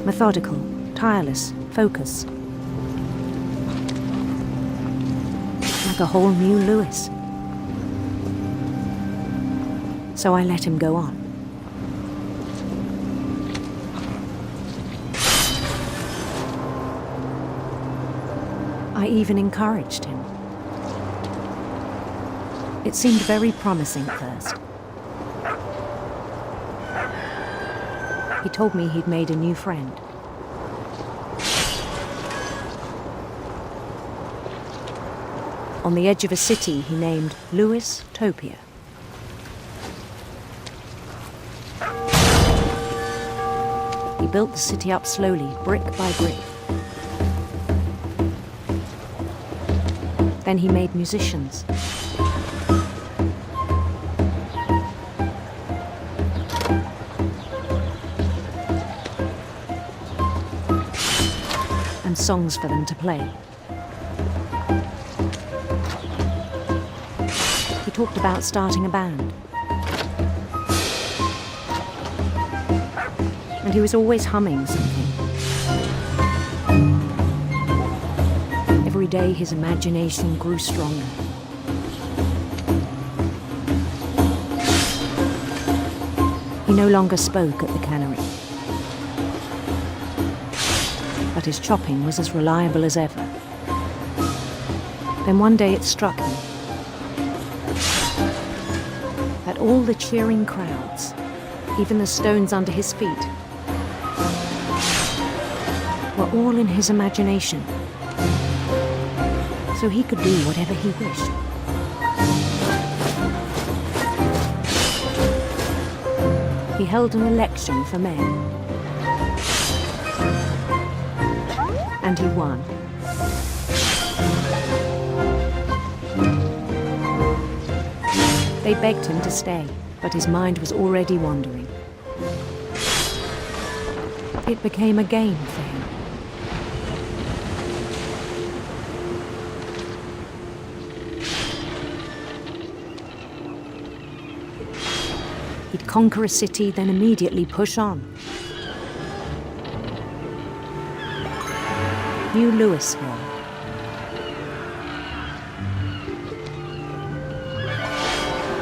Methodical, tireless, focused. Like a whole new Lewis. So I let him go on. I even encouraged him. It seemed very promising at first. He told me he'd made a new friend. On the edge of a city he named Lewis Topia. He built the city up slowly, brick by brick. Then he made musicians. And songs for them to play. He talked about starting a band. And he was always humming something. Every day his imagination grew stronger. He no longer spoke at the cannery. But his chopping was as reliable as ever. Then one day it struck him that all the cheering crowds, even the stones under his feet, were all in his imagination. So he could do whatever he wished. He held an election for mayor. And he won. They begged him to stay, but his mind was already wandering. It became a game for him. He'd conquer a city, then immediately push on. New Louisville.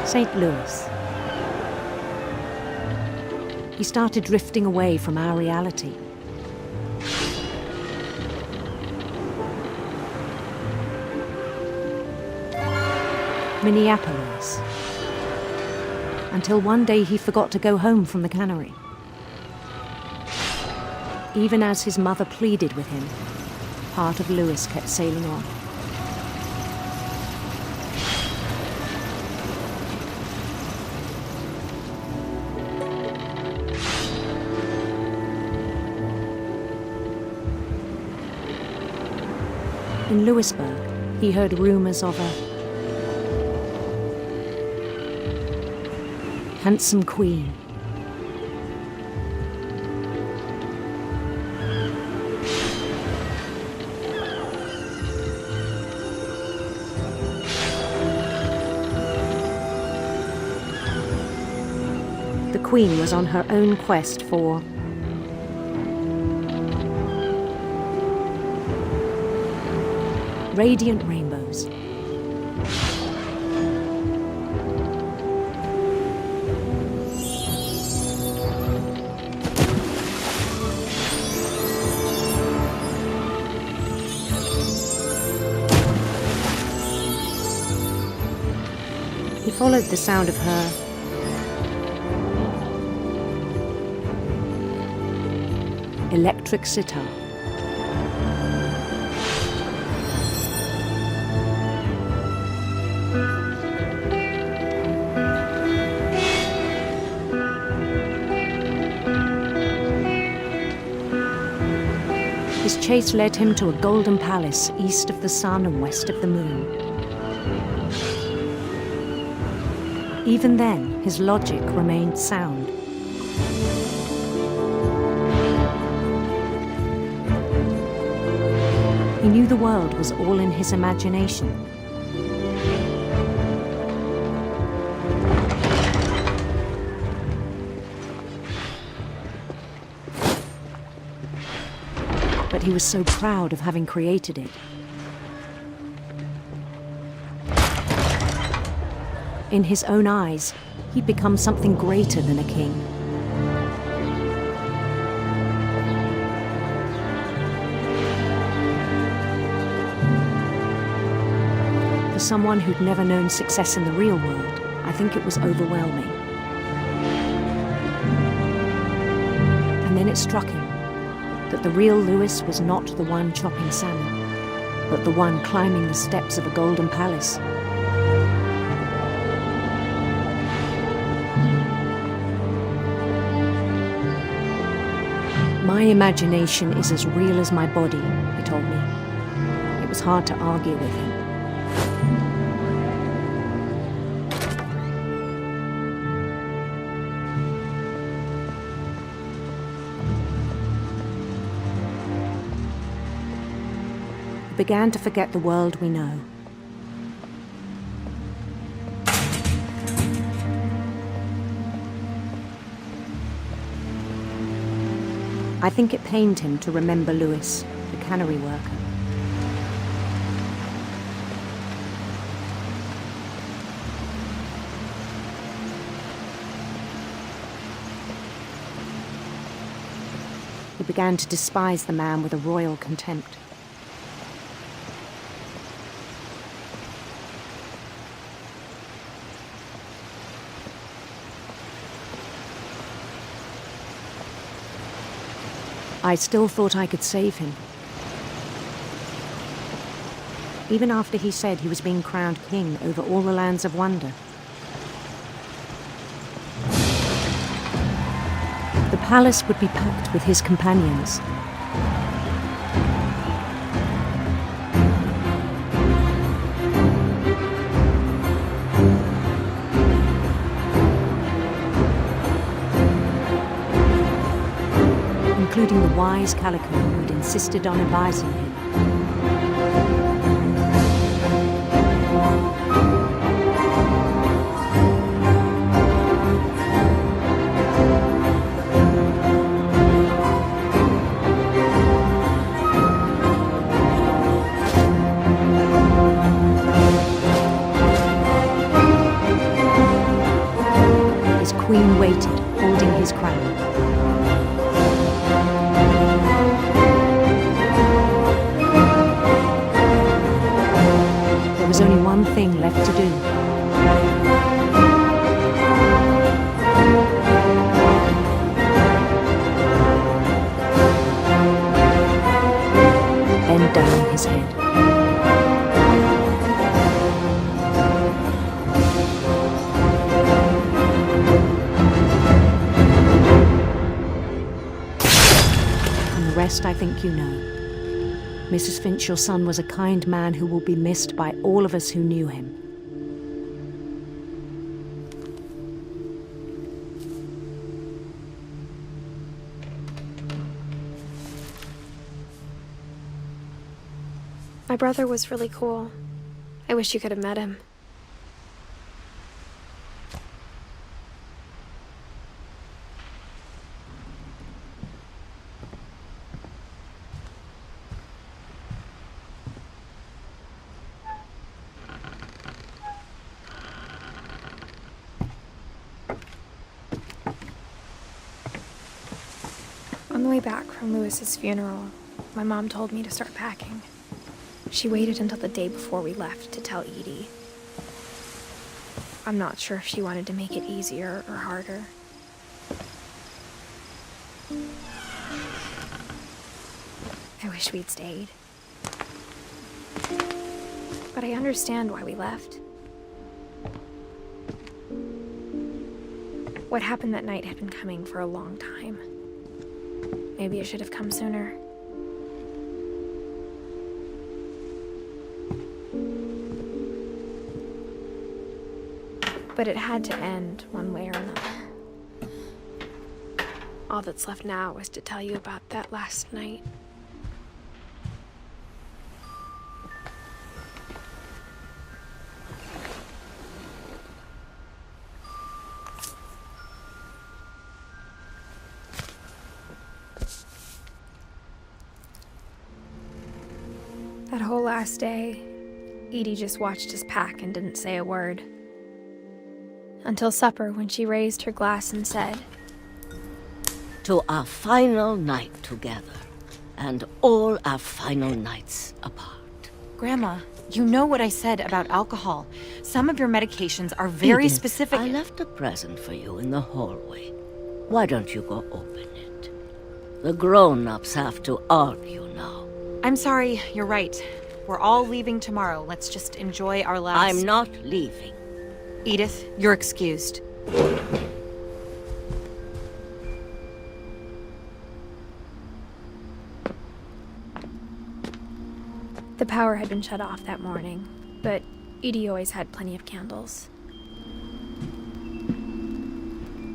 St. Louis. He started drifting away from our reality. Minneapolis. Until one day he forgot to go home from the cannery. Even as his mother pleaded with him, part of Louis kept sailing on. In Louisburg, he heard rumors of a handsome queen. The queen was on her own quest for radiant rainbows. He followed the sound of her electric sitar. His chase led him to a golden palace east of the sun and west of the moon. Even then, his logic remained sound. He knew the world was all in his imagination. But he was so proud of having created it. In his own eyes, he'd become something greater than a king. For someone who'd never known success in the real world, I think it was overwhelming. And then it struck him that the real Louis was not the one chopping salmon, but the one climbing the steps of a golden palace. My imagination is as real as my body, he told me. It was hard to argue with him. We began to forget the world we know. I think it pained him to remember Louis, the cannery worker. He began to despise the man with a royal contempt. I still thought I could save him. Even after he said he was being crowned king over all the lands of wonder. The palace would be packed with his companions. including the wise Calico who'd insisted on advising him. His queen waited, holding his crown. There was only one thing left to do. Bend down his head. And the rest I think you know. Mrs. Finch, your son was a kind man who will be missed by all of us who knew him. My brother was really cool. I wish you could have met him. On the way back from Lewis's funeral, my mom told me to start packing. She waited until the day before we left to tell Edie. I'm not sure if she wanted to make it easier or harder. I wish we'd stayed. But I understand why we left. What happened that night had been coming for a long time. Maybe it should have come sooner. But it had to end one way or another. All that's left now is to tell you about that last night. That whole last day, Edie just watched us pack and didn't say a word. Until supper, when she raised her glass and said, "To our final night together, and all our final nights apart." Grandma, you know what I said about alcohol. Some of your medications are very Edith, specific. I left a present for you in the hallway. Why don't you go open it? The grown-ups have to argue now. I'm sorry, you're right. We're all leaving tomorrow. Let's just enjoy our last... I'm not leaving. Edith, you're excused. The power had been shut off that morning, but Edie always had plenty of candles.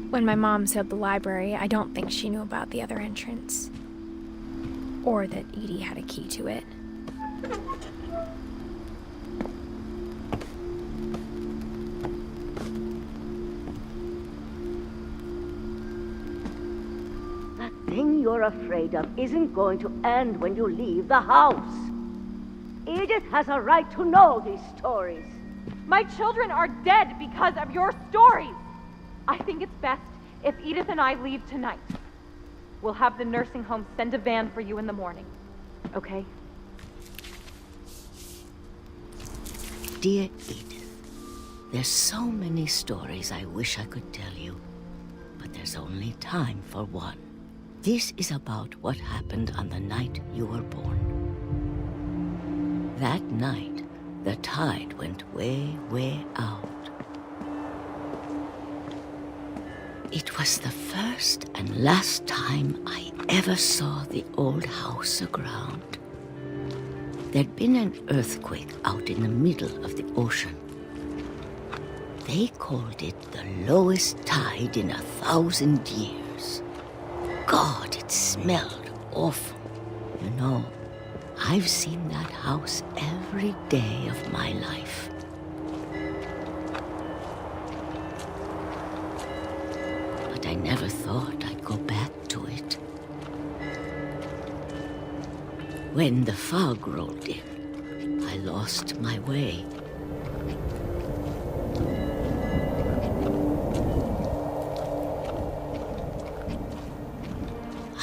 When my mom sealed the library, I don't think she knew about the other entrance. Or that Edie had a key to it. That thing you're afraid of isn't going to end when you leave the house. Edith has a right to know these stories. My children are dead because of your stories. I think it's best if Edith and I leave tonight. We'll have the nursing home send a van for you in the morning. Okay? Dear Edith, there's so many stories I wish I could tell you, but there's only time for one. This is about what happened on the night you were born. That night, the tide went way, way out. It was the first and last time I ever saw the old house aground. There'd been an earthquake out in the middle of the ocean. They called it the lowest tide in 1,000 years. God, it smelled awful. You know, I've seen that house every day of my life. But I never thought I'd go back to it. When the fog rolled in, I lost my way.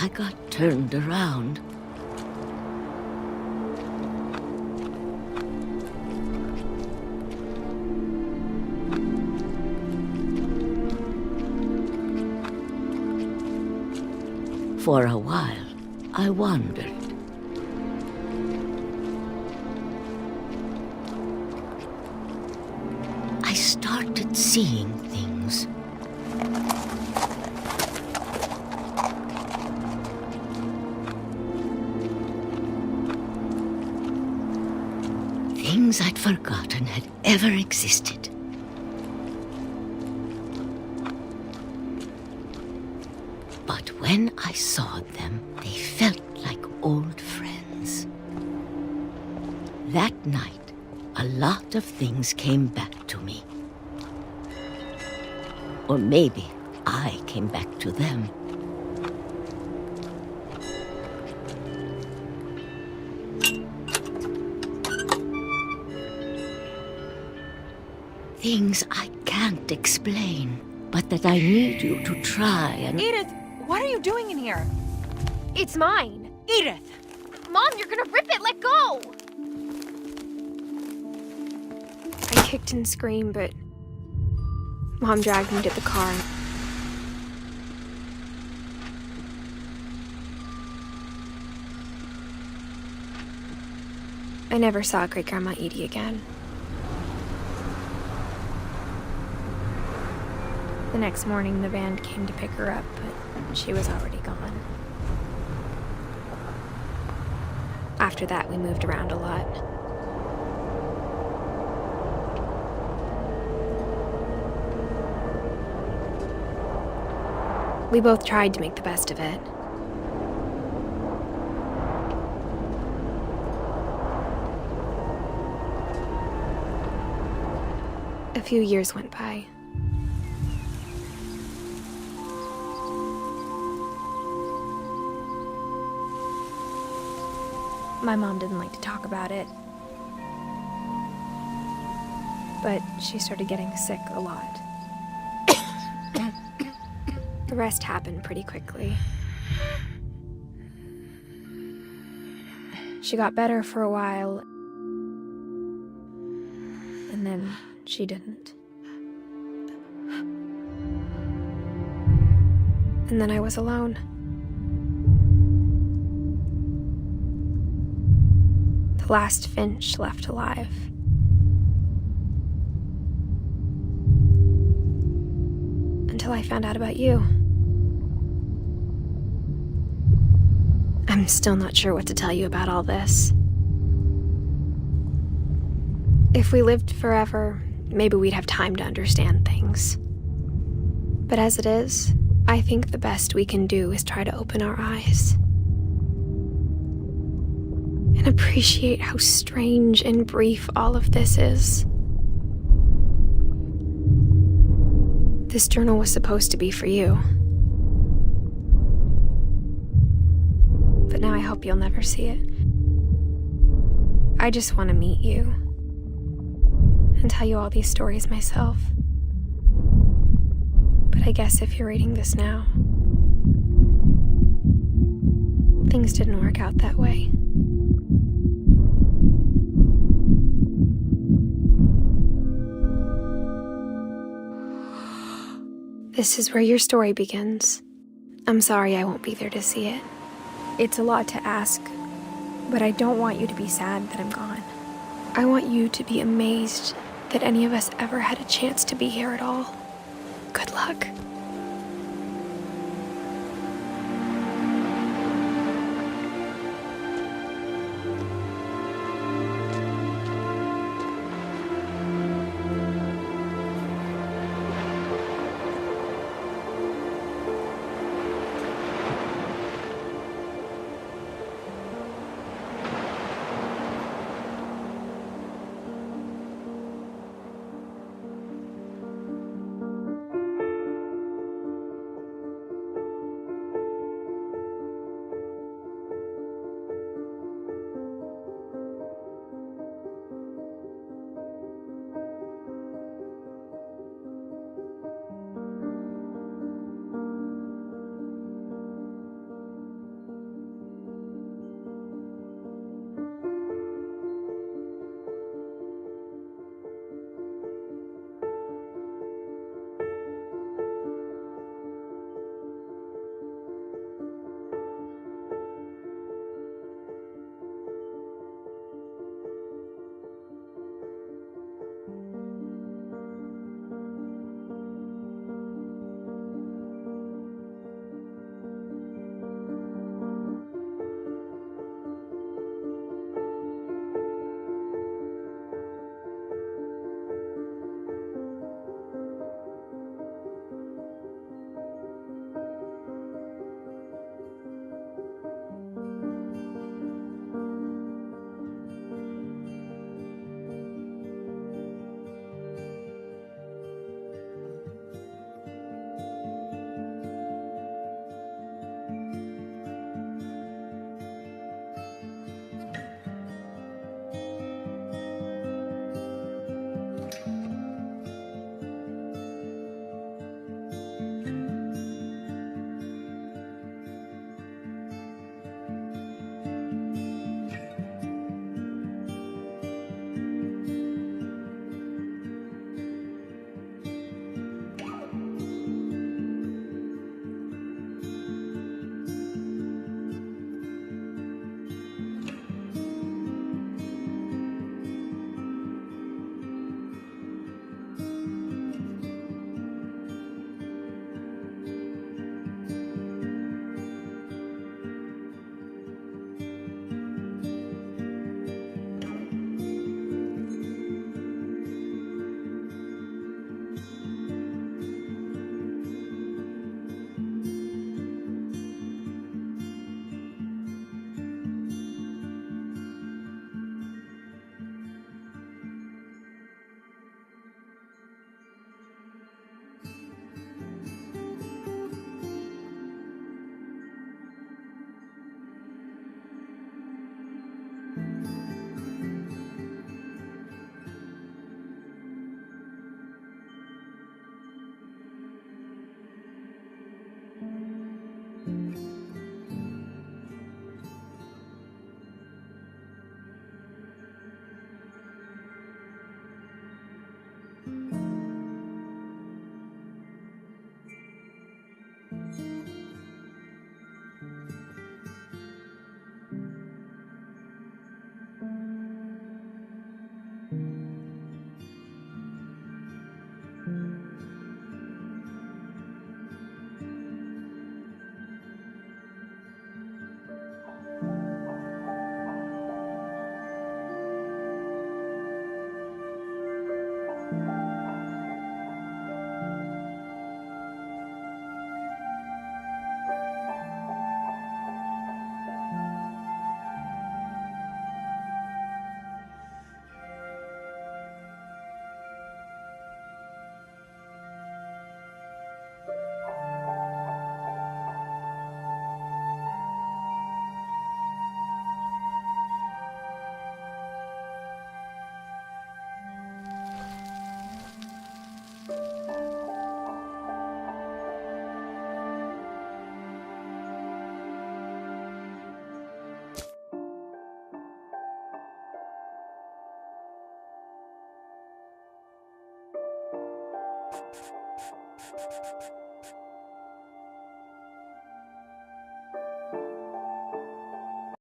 I got turned around. For a while, I wandered. I started seeing things. Things I'd forgotten had ever existed. But when I saw them, they felt like old friends. That night, a lot of things came back to me. Or maybe I came back to them. Things I can't explain, but that I need you to try and... Edith, what are you doing in here? It's mine. Edith! Mom, you're gonna rip it! Let go! I kicked and screamed, but Mom dragged me to the car. I never saw Great-Grandma Edie again. The next morning, the band came to pick her up, but she was already gone. After that, we moved around a lot. We both tried to make the best of it. A few years went by. My mom didn't like to talk about it, but she started getting sick a lot. The rest happened pretty quickly. She got better for a while, and then she didn't. And then I was alone. The last Finch left alive. Until I found out about you. I'm still not sure what to tell you about all this. If we lived forever, maybe we'd have time to understand things. But as it is, I think the best we can do is try to open our eyes. And appreciate how strange and brief all of this is. This journal was supposed to be for you. But now I hope you'll never see it. I just want to meet you and tell you all these stories myself. But I guess if you're reading this now, things didn't work out that way. This is where your story begins. I'm sorry I won't be there to see it. It's a lot to ask, but I don't want you to be sad that I'm gone. I want you to be amazed that any of us ever had a chance to be here at all. Good luck.